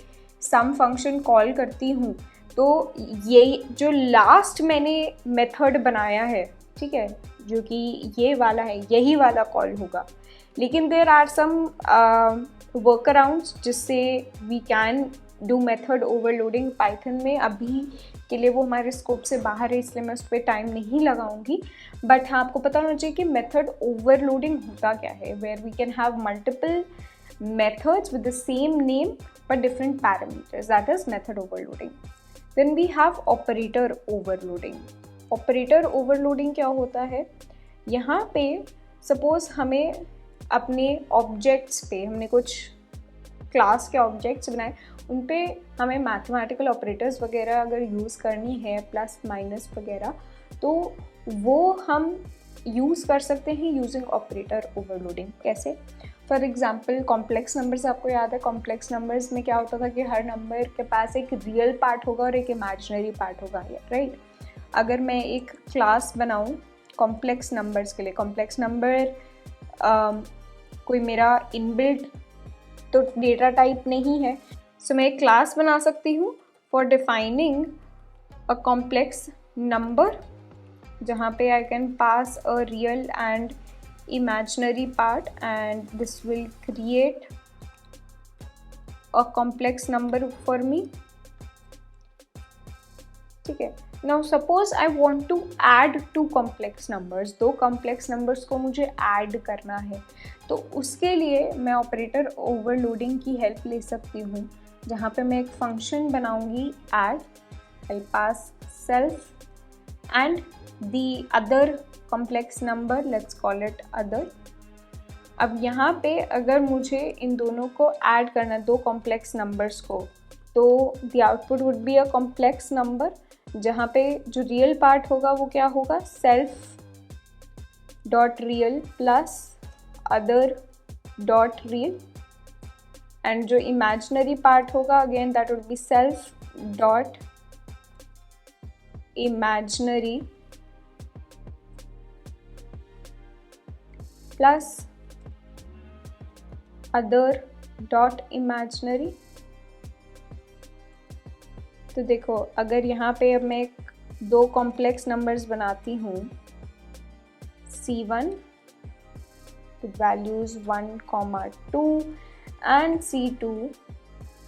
A: सम फंक्शन कॉल करती हूँ तो ये जो लास्ट मैंने मेथड बनाया है, ठीक है, जो कि ये वाला है, यही वाला कॉल होगा। लेकिन there are some workarounds जिससे we can do method overloading Python में। अभी के लिए वो हमारे स्कोप से बाहर है, इसलिए मैं उस पर टाइम नहीं लगाऊंगी। बट हाँ, आपको पता होना चाहिए कि मेथड ओवरलोडिंग होता क्या है, where we can have multiple methods with the same name but different parameters. That is method overloading. Then we have operator overloading. Operator overloading क्या होता है? यहाँ पे suppose हमें अपने objects पे, हमने कुछ क्लास के ऑब्जेक्ट्स बनाए, उन पे हमें मैथमेटिकल ऑपरेटर्स वगैरह अगर यूज़ करनी है, प्लस माइनस वगैरह, तो वो हम यूज़ कर सकते हैं यूजिंग ऑपरेटर ओवरलोडिंग। कैसे? फॉर एग्जांपल कॉम्प्लेक्स नंबर्स, आपको याद है कॉम्प्लेक्स नंबर्स में क्या होता था कि हर नंबर के पास एक रियल पार्ट होगा और एक इमेजिनरी पार्ट होगा, राइट। अगर मैं एक क्लास बनाऊँ कॉम्प्लेक्स नंबर्स के लिए, कॉम्प्लेक्स नंबर कोई मेरा इनबिल्ट तो डेटा टाइप नहीं है, सो मैं एक क्लास बना सकती हूँ for defining a complex number, जहाँ पे I can pass a real and imaginary part and this will create a complex number for me. ठीक है. Now suppose I want to add two complex numbers. दो complex numbers को मुझे add करना है, तो उसके लिए मैं ऑपरेटर ओवरलोडिंग की हेल्प ले सकती हूँ, जहाँ पे मैं एक फंक्शन बनाऊँगी add. I'll pass self and the other complex number, let's call it other. अब यहाँ पे अगर मुझे इन दोनों को ऐड करना, दो कॉम्प्लेक्स नंबर्स को, तो the output would be a complex number, जहाँ पे जो रियल पार्ट होगा वो क्या होगा, self dot real plus other dot real, and जो इमेजिनरी पार्ट होगा again that would be self dot imaginary plus other dot imaginary. तो देखो अगर यहाँ पे अब मैं दो कॉम्प्लेक्स नंबर्स बनाती हूँ, C1 with values 1, 2 and C2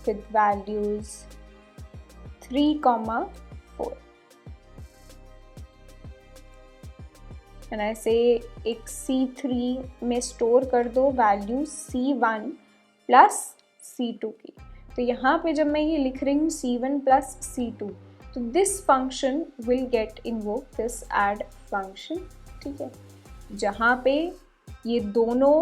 A: with values 3, 4. and I say एक C3 में स्टोर कर दो वैल्यू C1 प्लस C2 की. तो यहाँ पे जब मैं ये लिख रही हूँ C1 प्लस C2, तो this function will gate invoke this add function. ठीक है, जहाँ पे ये दोनों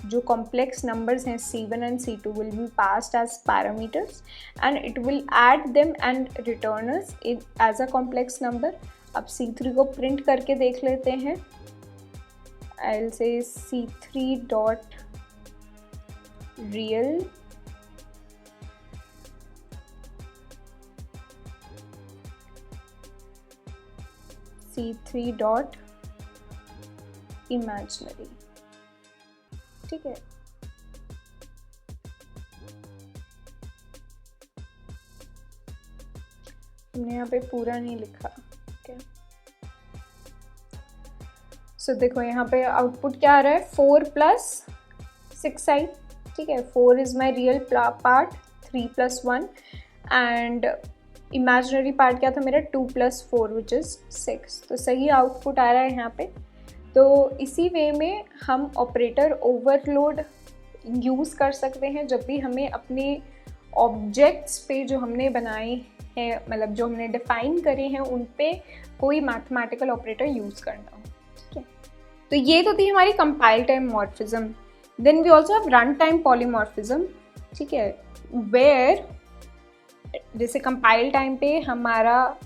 A: जो कॉम्प्लेक्स नंबर्स हैं C1 and C2 will be passed as parameters and it will add them and return us as a complex number. अब C3 को प्रिंट करके देख लेते हैं. I'll say C3 dot real C3 dot imaginary. ठीक है, हमने यहाँ पे पूरा नहीं लिखा. सो देखो यहाँ पे आउटपुट क्या आ रहा है, 4 प्लस 6i. ठीक है, 4 is my real part, 3 plus 1 and imaginary part क्या था मेरा, 2 प्लस 4 विच इज़ 6. तो सही आउटपुट आ रहा है यहाँ पे. तो इसी वे में हम ऑपरेटर ओवरलोड यूज़ कर सकते हैं जब भी हमें अपने ऑब्जेक्ट्स पे जो हमने बनाए हैं, मतलब जो हमने डिफाइन करे हैं, उन पे कोई मैथमेटिकल ऑपरेटर यूज़ करना हो. ठीक है, तो ये तो थी हमारी compile time morphism. Then we also have run time polymorphism. ठीक है, वेयर जैसे कंपाइल टाइम पे हमारा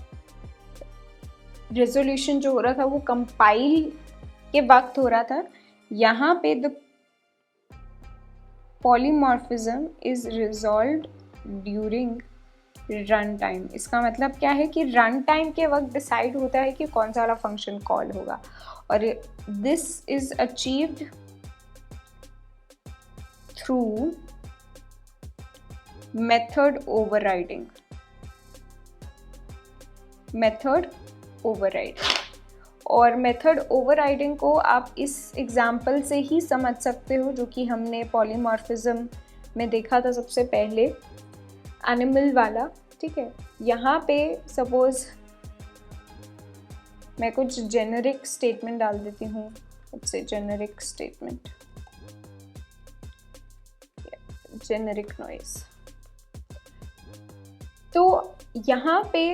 A: रेजोल्यूशन जो हो रहा था वो कंपाइल के वक्त हो रहा था, यहाँ पे the polymorphism is resolved during run time. इसका मतलब क्या है कि रन टाइम के वक्त डिसाइड होता है कि कौन सा वाला फंक्शन कॉल होगा, और this is achieved through method overriding. Method overriding, और मेथड ओवरराइडिंग को आप इस एग्जाम्पल से ही समझ सकते हो जो कि हमने पॉलीमॉर्फिज्म में देखा था सबसे पहले, एनिमल वाला. ठीक है, यहाँ पे सपोज मैं कुछ जेनेरिक स्टेटमेंट डाल देती हूँ. से जेनेरिक स्टेटमेंट, जेनेरिक नॉइज. तो यहाँ पे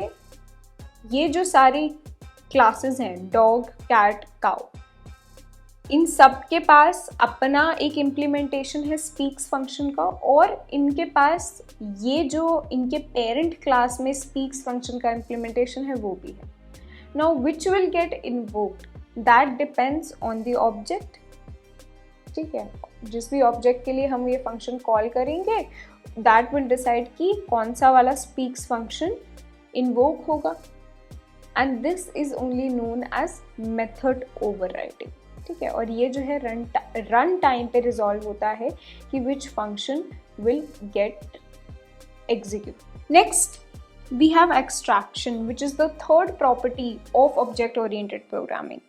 A: ये जो सारी क्लासेस हैं, डॉग, कैट, काउ, इन सब के पास अपना एक इम्प्लीमेंटेशन है स्पीक्स फंक्शन का, और इनके पास ये जो इनके पेरेंट क्लास में स्पीक्स फंक्शन का इम्प्लीमेंटेशन है वो भी है. Now which will get invoked, that depends on the object. ठीक है, जिस भी ऑब्जेक्ट के लिए हम ये फंक्शन कॉल करेंगे दैट विल डिसाइड कि कौन सा वाला स्पीक्स फंक्शन इन्वोक होगा, and this is only known as method overriding. ठीक है, और ये जो है रन टाइम पे रिजॉल्व होता है कि which function will get execute. Next we have extraction, which is the third property of object oriented programming.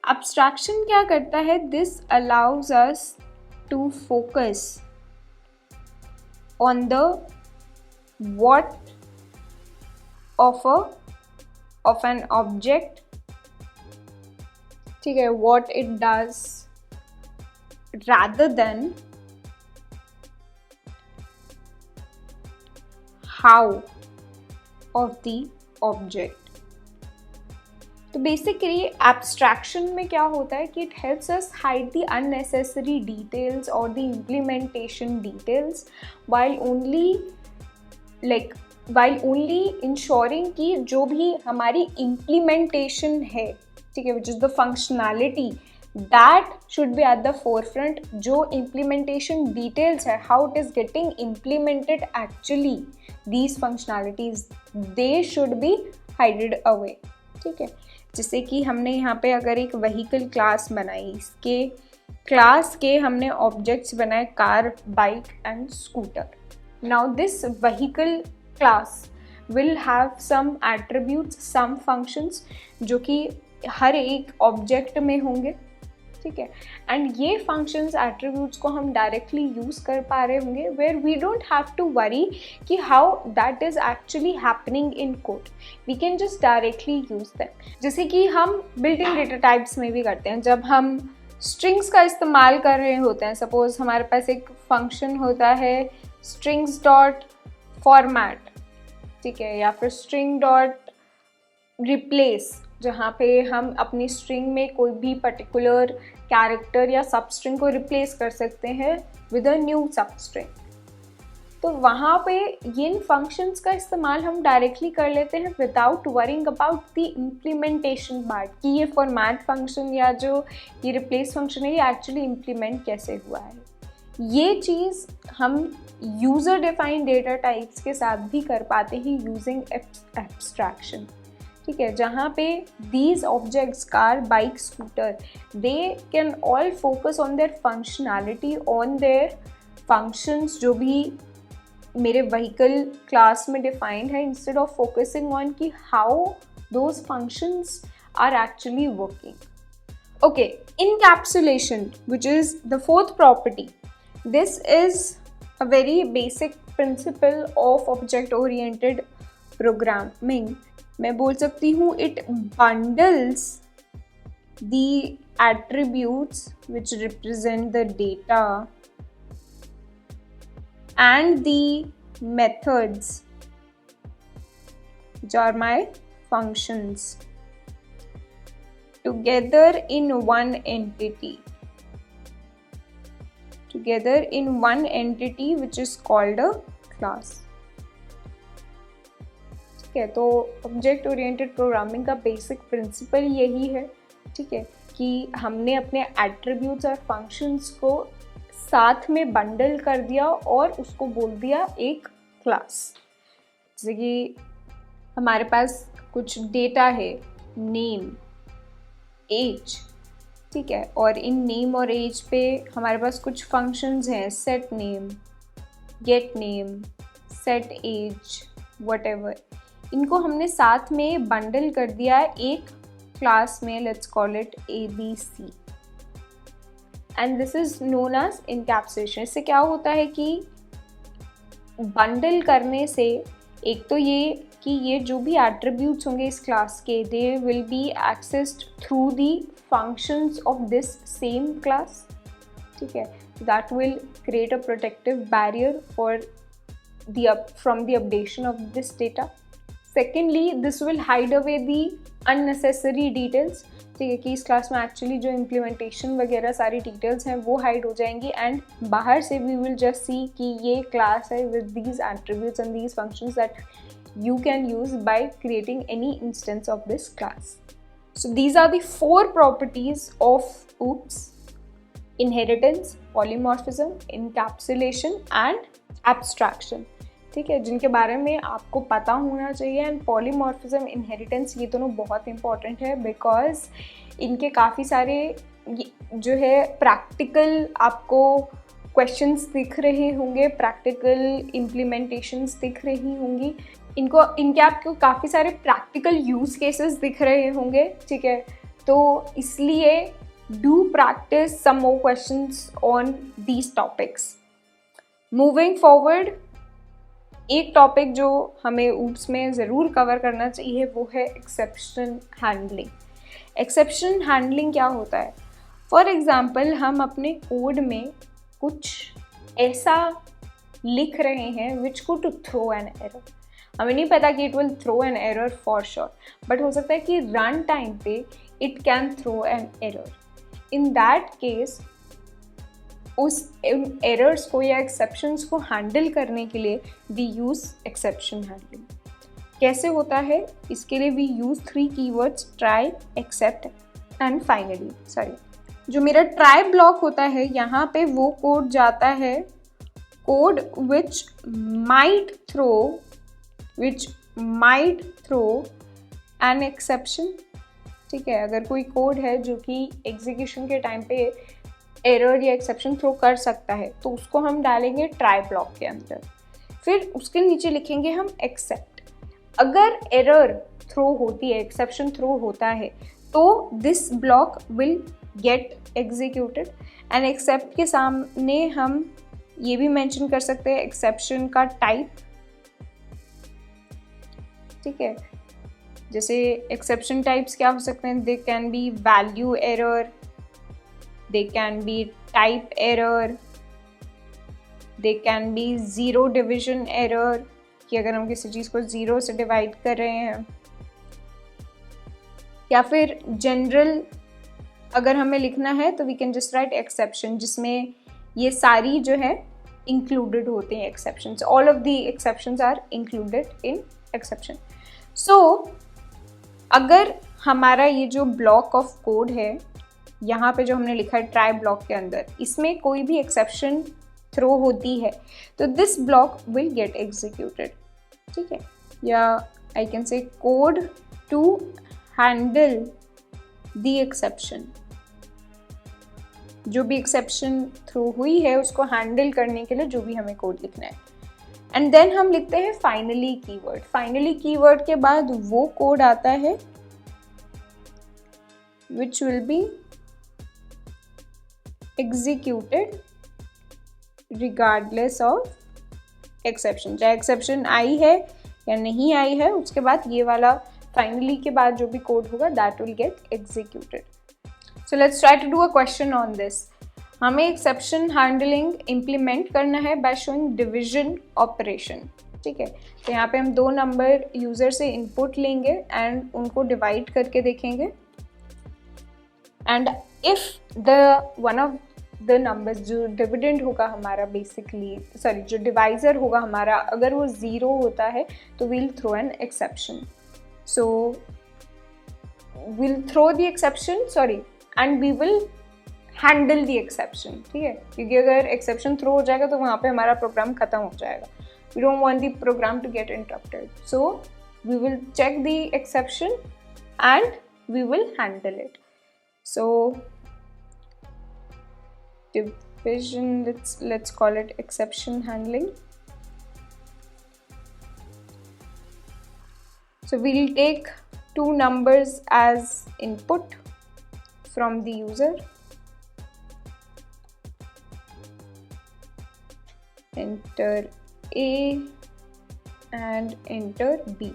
A: Abstraction क्या करता है, this allows us to focus on the what of an object, ठीक है, what it does rather than how of the object. तो basically abstraction में क्या होता है कि it helps us hide the unnecessary details और the implementation details while only ensuring कि जो भी हमारी इम्प्लीमेंटेशन है, ठीक है, which is the functionality, that should be at the forefront. जो इम्प्लीमेंटेशन डिटेल्स है, how it is getting implemented actually, these functionalities they should be hided away. ठीक है, जैसे कि हमने यहाँ पे अगर एक व्हीकल क्लास बनाई, इसके क्लास के हमने ऑब्जेक्ट्स बनाए car, bike and scooter. Now this vehicle class will have some attributes, some functions जो कि हर एक ऑब्जेक्ट में होंगे. ठीक है, एंड ये फंक्शंस एट्रीब्यूट्स को हम डायरेक्टली यूज़ कर पा रहे होंगे, where we don't have to worry कि how that is actually happening in code. We can just directly use that. जैसे कि हम बिल्ट-इन डेटा टाइप्स में भी करते हैं. जब हम स्ट्रिंग्स का इस्तेमाल कर रहे होते हैं, सपोज हमारे पास एक फंक्शन होता है स्ट्रिंग्स डॉट फॉर्मेट, ठीक है, या फिर स्ट्रिंग डॉट रिप्लेस, जहाँ पे हम अपनी स्ट्रिंग में कोई भी पर्टिकुलर कैरेक्टर या सब स्ट्रिंग को रिप्लेस कर सकते हैं विद अ न्यू सब स्ट्रिंग. तो वहाँ पे इन फंक्शंस का इस्तेमाल हम डायरेक्टली कर लेते हैं without worrying about the implementation part कि ये फॉर्मेट फंक्शन या जो ये रिप्लेस फंक्शन है ये एक्चुअली इम्प्लीमेंट कैसे हुआ है. ये चीज़ हम यूज़र डिफाइंड डेटा टाइप्स के साथ भी कर पाते हैं यूजिंग एब्स्ट्रैक्शन. ठीक है, जहाँ पे these objects car, bike, scooter, they can all focus on their functionality, on their functions जो भी मेरे व्हीकल क्लास में डिफाइंड है, इंस्टेड ऑफ फोकसिंग ऑन कि how those functions are actually working. Okay, encapsulation which is the fourth property. This is a very basic principle of object oriented programming. मैं बोल सकती हूँ it bundles the attributes which represent the data and the methods which are my functions together in one entity which is called a class. ठीक है, तो object oriented programming का basic principle यही है. ठीक है, कि हमने अपने एट्रीब्यूट्स और फंक्शंस को साथ में बंडल कर दिया और उसको बोल दिया एक क्लास. जैसे कि हमारे पास कुछ डेटा है, नेम, एज, ठीक है, और इन नेम और एज पे हमारे पास कुछ फंक्शंस हैं, set name, get name, set age, whatever. इनको हमने साथ में बंडल कर दिया है एक क्लास में. Let's call it ABC and this is known as encapsulation. इससे क्या होता है कि बंडल करने से एक तो ये कि ये जो भी एट्रीब्यूट्स होंगे इस क्लास के, दे will B accessed through the functions of this same class. ठीक है, that will create a protective barrier for from the updation of this data. Secondly, this will hide away the unnecessary details. ठीक है, कि इस class में actually जो implementation वगैरह सारी डिटेल्स हैं वो हाइड हो जाएंगी एंड बाहर से वी विल जस्ट सी कि ये क्लास है with these attributes and these functions that you can use by creating any instance of this class. So these are the four properties of OOPS: inheritance, polymorphism, encapsulation and abstraction. ठीक है, जिनके बारे में आपको पता होना चाहिए. एंड पॉलीमॉर्फिज्म, इनहेरिटेंस, ये दोनों बहुत इंपॉर्टेंट है बिकॉज इनके काफ़ी सारे जो है प्रैक्टिकल आपको क्वेश्चंस दिख रहे होंगे, प्रैक्टिकल इम्प्लीमेंटेशंस दिख रही होंगी. इनके आपको काफ़ी सारे प्रैक्टिकल यूज़ केसेस दिख रहे होंगे. ठीक है, तो इसलिए do practice some more questions on these topics. Moving forward, एक टॉपिक जो हमें ऊप्स में ज़रूर कवर करना चाहिए वो है एक्सेप्शन हैंडलिंग। एक्सेप्शन हैंडलिंग क्या होता है? फॉर एग्ज़ाम्पल हम अपने कोड में कुछ ऐसा लिख रहे हैं which could throw an error. हमें नहीं पता कि it will throw an error for sure, but हो सकता है कि रन टाइम पे it can throw an error. In that case उस एरर्स को या एक्सेप्शंस को हैंडल करने के लिए वी यूज़ एक्सेप्शन हैंडलिंग। कैसे होता है? इसके लिए we use 3 keywords, try, except and finally. जो मेरा ट्राई ब्लॉक होता है, यहाँ पे वो कोड जाता है, code which might throw an exception. ठीक है, अगर कोई कोड है जो कि एग्जीक्यूशन के टाइम पे एरर या एक्सेप्शन थ्रो कर सकता है तो उसको हम डालेंगे ट्राई ब्लॉक के अंदर। फिर उसके नीचे लिखेंगे हम एक्सेप्ट। अगर एरर थ्रो होती है, एक्सेप्शन थ्रो होता है, तो this block will get executed. And except के सामने हम ये भी मेंशन कर सकते हैं एक्सेप्शन का टाइप। ठीक है, जैसे एक्सेप्शन टाइप्स क्या हो सकते हैं? They can be value error, they can be type error, they can be zero division error, कि अगर हम किसी चीज़ को ज़ीरो से डिवाइड कर रहे हैं, या फिर जनरल अगर हमें लिखना है तो we can just write exception, जिसमें ये सारी जो है इंक्लूडेड होते हैं exceptions. All of the exceptions are included in exception. So अगर हमारा ये जो ब्लॉक ऑफ कोड है, यहाँ पे जो हमने लिखा है ट्राई ब्लॉक के अंदर, इसमें कोई भी एक्सेप्शन थ्रो होती है तो this block will get executed. ठीक है, या I can say code to handle the exception. जो भी एक्सेप्शन थ्रो हुई है उसको हैंडल करने के लिए जो भी हमें कोड लिखना है। एंड देन हम लिखते हैं फाइनली कीवर्ड। फाइनली कीवर्ड के बाद वो कोड आता है विच will B executed regardless of exception। चाहे exception आई है या नहीं आई है, उसके बाद ये वाला finally के बाद जो भी कोड होगा that will get executed। So let's try to do a question on this। हमें exception handling implement करना है by showing division operation। ठीक है, तो यहाँ पे हम 2 नंबर यूज़र से इनपुट लेंगे एंड उनको डिवाइड करके देखेंगे। And if one of the numbers जो डिविडेंड होगा हमारा, जो डिवाइजर होगा हमारा, अगर वो 0 होता है तो will throw an exception. So will throw the exception and we will handle the exception. ठीक है, क्योंकि अगर एक्सेप्शन थ्रो हो जाएगा तो वहाँ पे हमारा प्रोग्राम खत्म हो जाएगा। We don't want the program to get interrupted, so we will check the exception and we will handle it. So division, let's call it exception handling. So we'll take 2 numbers as input from the user, enter A and enter B.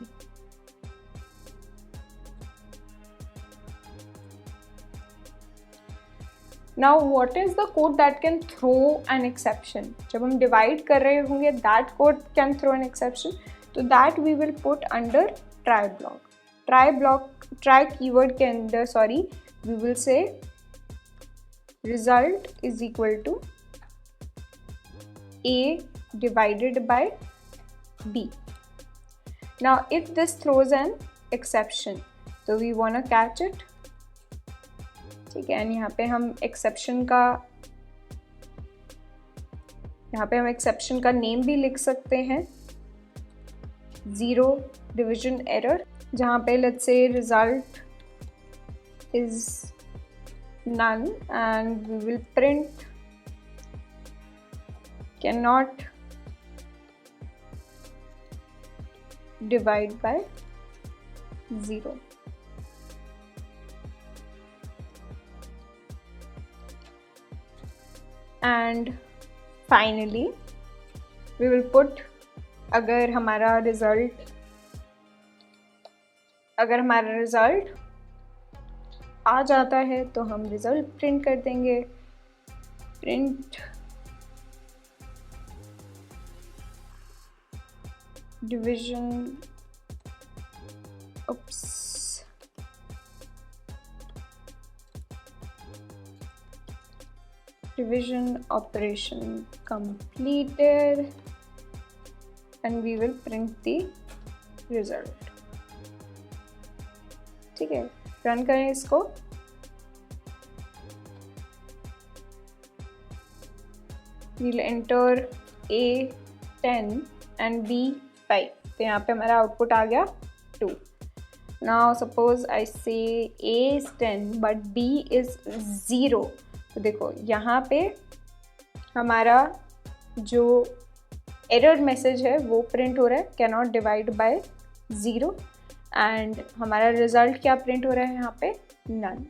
A: Now what is the code that can throw an exception? जब हम divide कर रहे होंगे that code can throw an exception, तो that we will put under try block। try keyword के अंदर we will say result is equal to A divided by B। Now if this throws an exception, so we wanna catch it। ठीक है, and यहाँ पे हम exception का name भी लिख सकते हैं, 0 डिविजन एरर, जहाँ पे let's say result is none and we will print cannot divide by 0। And finally we will put अगर हमारा रिजल्ट आ जाता है तो हम रिजल्ट प्रिंट कर देंगे, print division, division operation completed and we will print the result. ठीक है, रन करें इसको। we'll enter A10 and B5, तो यहाँ पे हमारा आउटपुट आ गया 2। now suppose I say A is 10 but B is 0, तो देखो यहाँ पे हमारा जो एरर मैसेज है वो प्रिंट हो रहा है, can not divide by 0, and हमारा रिजल्ट क्या प्रिंट हो रहा है यहाँ पे, नन।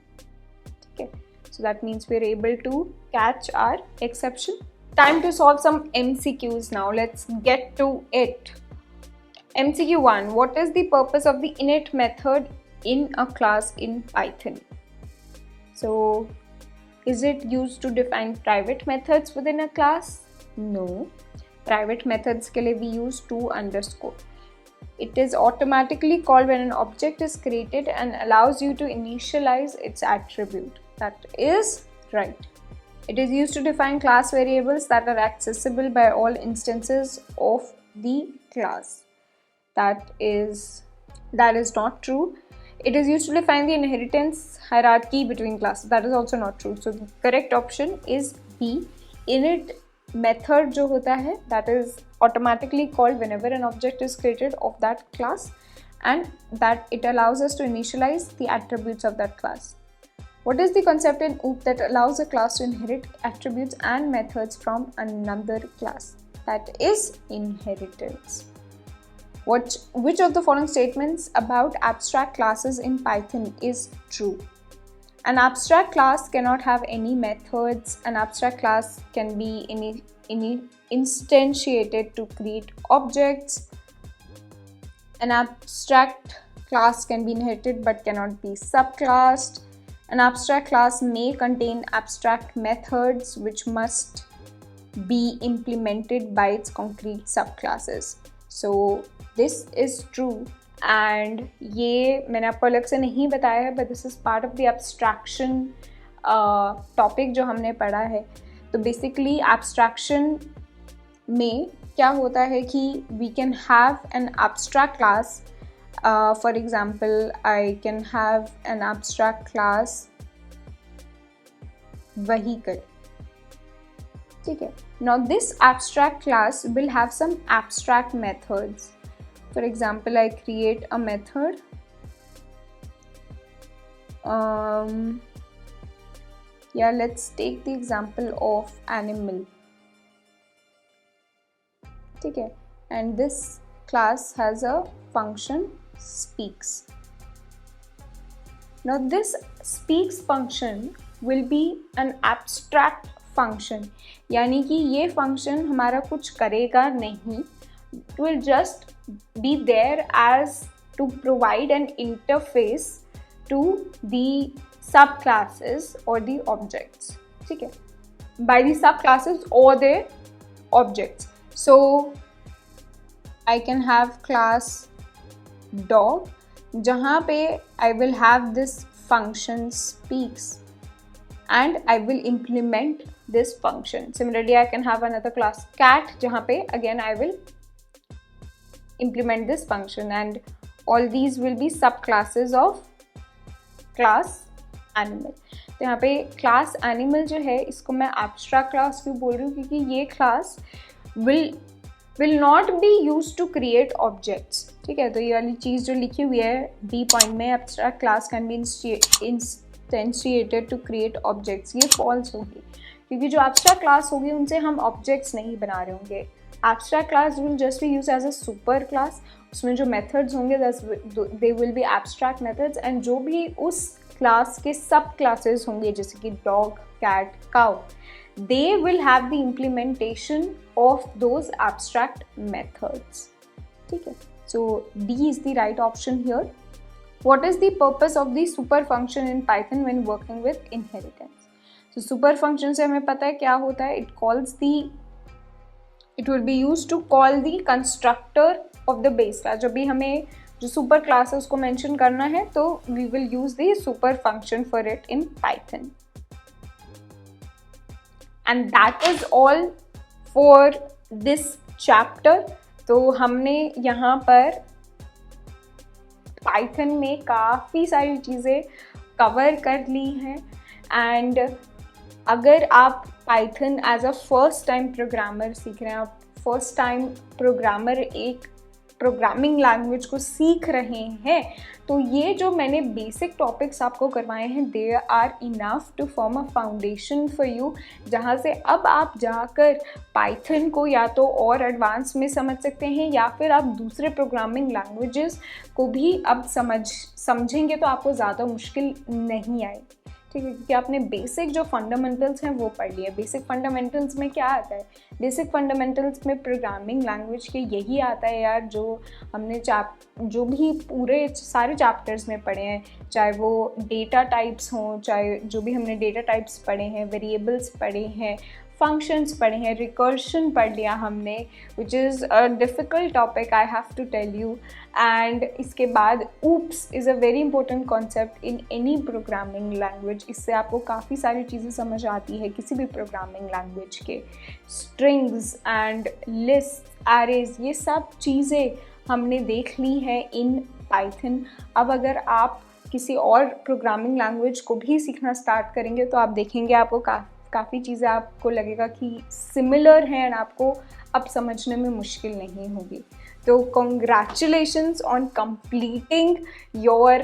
A: ठीक है, so that means we are able to catch our exception. Time to solve some MCQs now. Let's get to it. MCQ 1. What is the purpose of the init method in a class in Python? So, is it used to define private methods within a class? No. Private methods के लिए we use to underscore. It is automatically called when an object is created and allows you to initialize its attribute. That is right. It is used to define class variables that are accessible by all instances of the class. That is not true. It is used to define the inheritance hierarchy between classes. That is also not true. So the correct option is B. Init method जो होता है, that is automatically called whenever an object is created of that class, and that it allows us to initialize the attributes of that class. What is the concept in OOP that allows a class to inherit attributes and methods from another class? That is inheritance. Which of the following statements about abstract classes in Python is true? An abstract class cannot have any methods. An abstract class can be instantiated to create objects. An abstract class can be inherited but cannot be subclassed. An abstract class may contain abstract methods which must be implemented by its concrete subclasses. So this is true, and ये मैंने आपको अलग से नहीं बताया है, but this is part of the abstraction topic जो हमने पढ़ा है। तो basically abstraction में क्या होता है कि we can have an abstract class. For example, I can have an abstract class vehicle. ठीक है, now this abstract class will have some abstract methods. For example, I create a method let's take the example of animal. ठीक है, and this class has a function speaks. Now this speaks function will be an abstract function, यानी कि ये function हमारा कुछ करेगा नहीं, it will just be there as to provide an interface to the subclasses or the objects. ठीक है, by the subclasses or the objects. So I can have class dog जहाँ पे I will have this function speaks and I will implement this function. Similarly, I can have another class cat जहाँ पे again I will implement this function, and all these will be subclasses of class animal. तो यहाँ पे class animal जो है इसको मैं abstract class क्यों बोल रही हूँ, क्योंकि ये class will not be used to create objects. ठीक है, तो ये वाली चीज़ जो लिखी हुई है B पॉइंट में, abstract class can be instantiated to create objects, ये false होगी, क्योंकि जो abstract class होगी उनसे हम objects नहीं बना रहे होंगे. Abstract class will just be used as a super class. उसमें जो methods होंगे they will be abstract methods, and जो भी उस class के सब classes होंगे जैसे कि dog, cat, cow, they will have the implementation of those abstract methods. ठीक है, so D is the right option here. What is the purpose of the super function in Python when working with inheritance? So super function से हमें पता है क्या होता है. It will be used to call the constructor of the base class. जब भी हमें जो super class है उसको mention करना है तो we will use the super function for it in Python. And that is all for this chapter. तो हमने यहाँ पर Python में काफ़ी सारी चीज़ें कवर कर ली हैं. एंड अगर आप Python as a first time programmer सीख रहे हैं, आप फर्स्ट टाइम प्रोग्रामर एक प्रोग्रामिंग लैंग्वेज को सीख रहे हैं, तो ये जो मैंने बेसिक टॉपिक्स आपको करवाए हैं they are enough to form a foundation for you, जहाँ से अब आप जाकर पाइथन को या तो और एडवांस में समझ सकते हैं या फिर आप दूसरे प्रोग्रामिंग लैंग्वेजेस को भी अब समझेंगे तो आपको ज़्यादा मुश्किल नहीं आएगी. ठीक है, क्योंकि आपने बेसिक जो फंडामेंटल्स हैं वो पढ़ लिए. बेसिक फंडामेंटल्स में क्या आता है? बेसिक फंडामेंटल्स में प्रोग्रामिंग लैंग्वेज के यही आता है यार, जो हमने जो भी पूरे सारे चैप्टर्स में पढ़े हैं, चाहे वो डेटा टाइप्स हों, चाहे जो भी हमने डेटा टाइप्स पढ़े हैं, वेरिएबल्स पढ़े हैं, फंक्शंस पढ़े हैं, रिकर्शन पढ़ लिया हमने, which is a difficult topic I have to tell you. And इसके बाद OOPs is a very important concept in any programming language. इससे आपको काफ़ी सारी चीज़ें समझ आती है किसी भी प्रोग्रामिंग लैंग्वेज के. स्ट्रिंग्स एंड लिस्ट, एरेज, ये सब चीज़ें हमने देख ली हैं इन पाइथन. अब अगर आप किसी और प्रोग्रामिंग लैंग्वेज को भी सीखना स्टार्ट करेंगे तो आप देखेंगे आपको काफ़ी चीज़ें आपको लगेगा कि सिमिलर हैं एंड आपको अब समझने में मुश्किल नहीं होगी. तो congratulations on completing your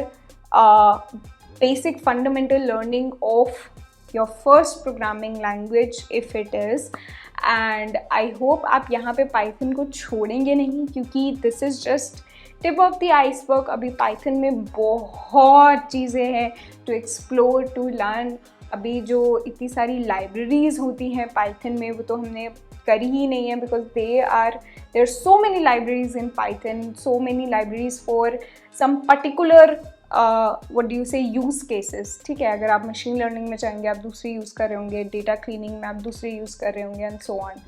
A: basic fundamental learning of your first programming language if it is. And I hope आप यहाँ पे पाइथन को छोड़ेंगे नहीं, क्योंकि this is just tip of the iceberg. अभी पाइथन में बहुत चीज़ें हैं टू एक्सप्लोर, टू लर्न. अभी जो इतनी सारी लाइब्रेरीज़ होती हैं पाइथन में वो तो हमने करी ही नहीं है, because there are so many libraries in Python, so many libraries for some particular what do you say use cases. ठीक है, अगर आप मशीन लर्निंग में चाहेंगे आप दूसरी यूज़ कर रहे होंगे, डेटा क्लीनिंग में आप दूसरी यूज़ कर रहे होंगे एंड सो ऑन.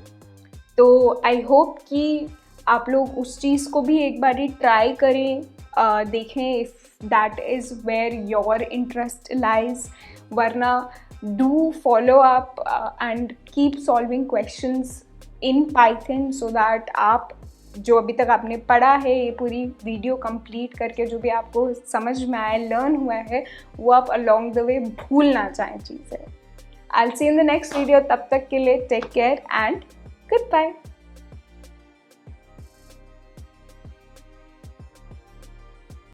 A: तो आई होप कि आप लोग उस चीज़ को भी एक बार ट्राई करें, देखें if that is where your interest lies. वरना do follow up and keep solving questions in Python so that आप जो अभी तक आपने पढ़ा है, ये पूरी वीडियो कंप्लीट करके जो भी आपको समझ में आया, लर्न हुआ है, वो आप अलोंग द वे भूल ना जाएं चीज़ें. I will see in the next video. तब तक के लिए take care and good bye.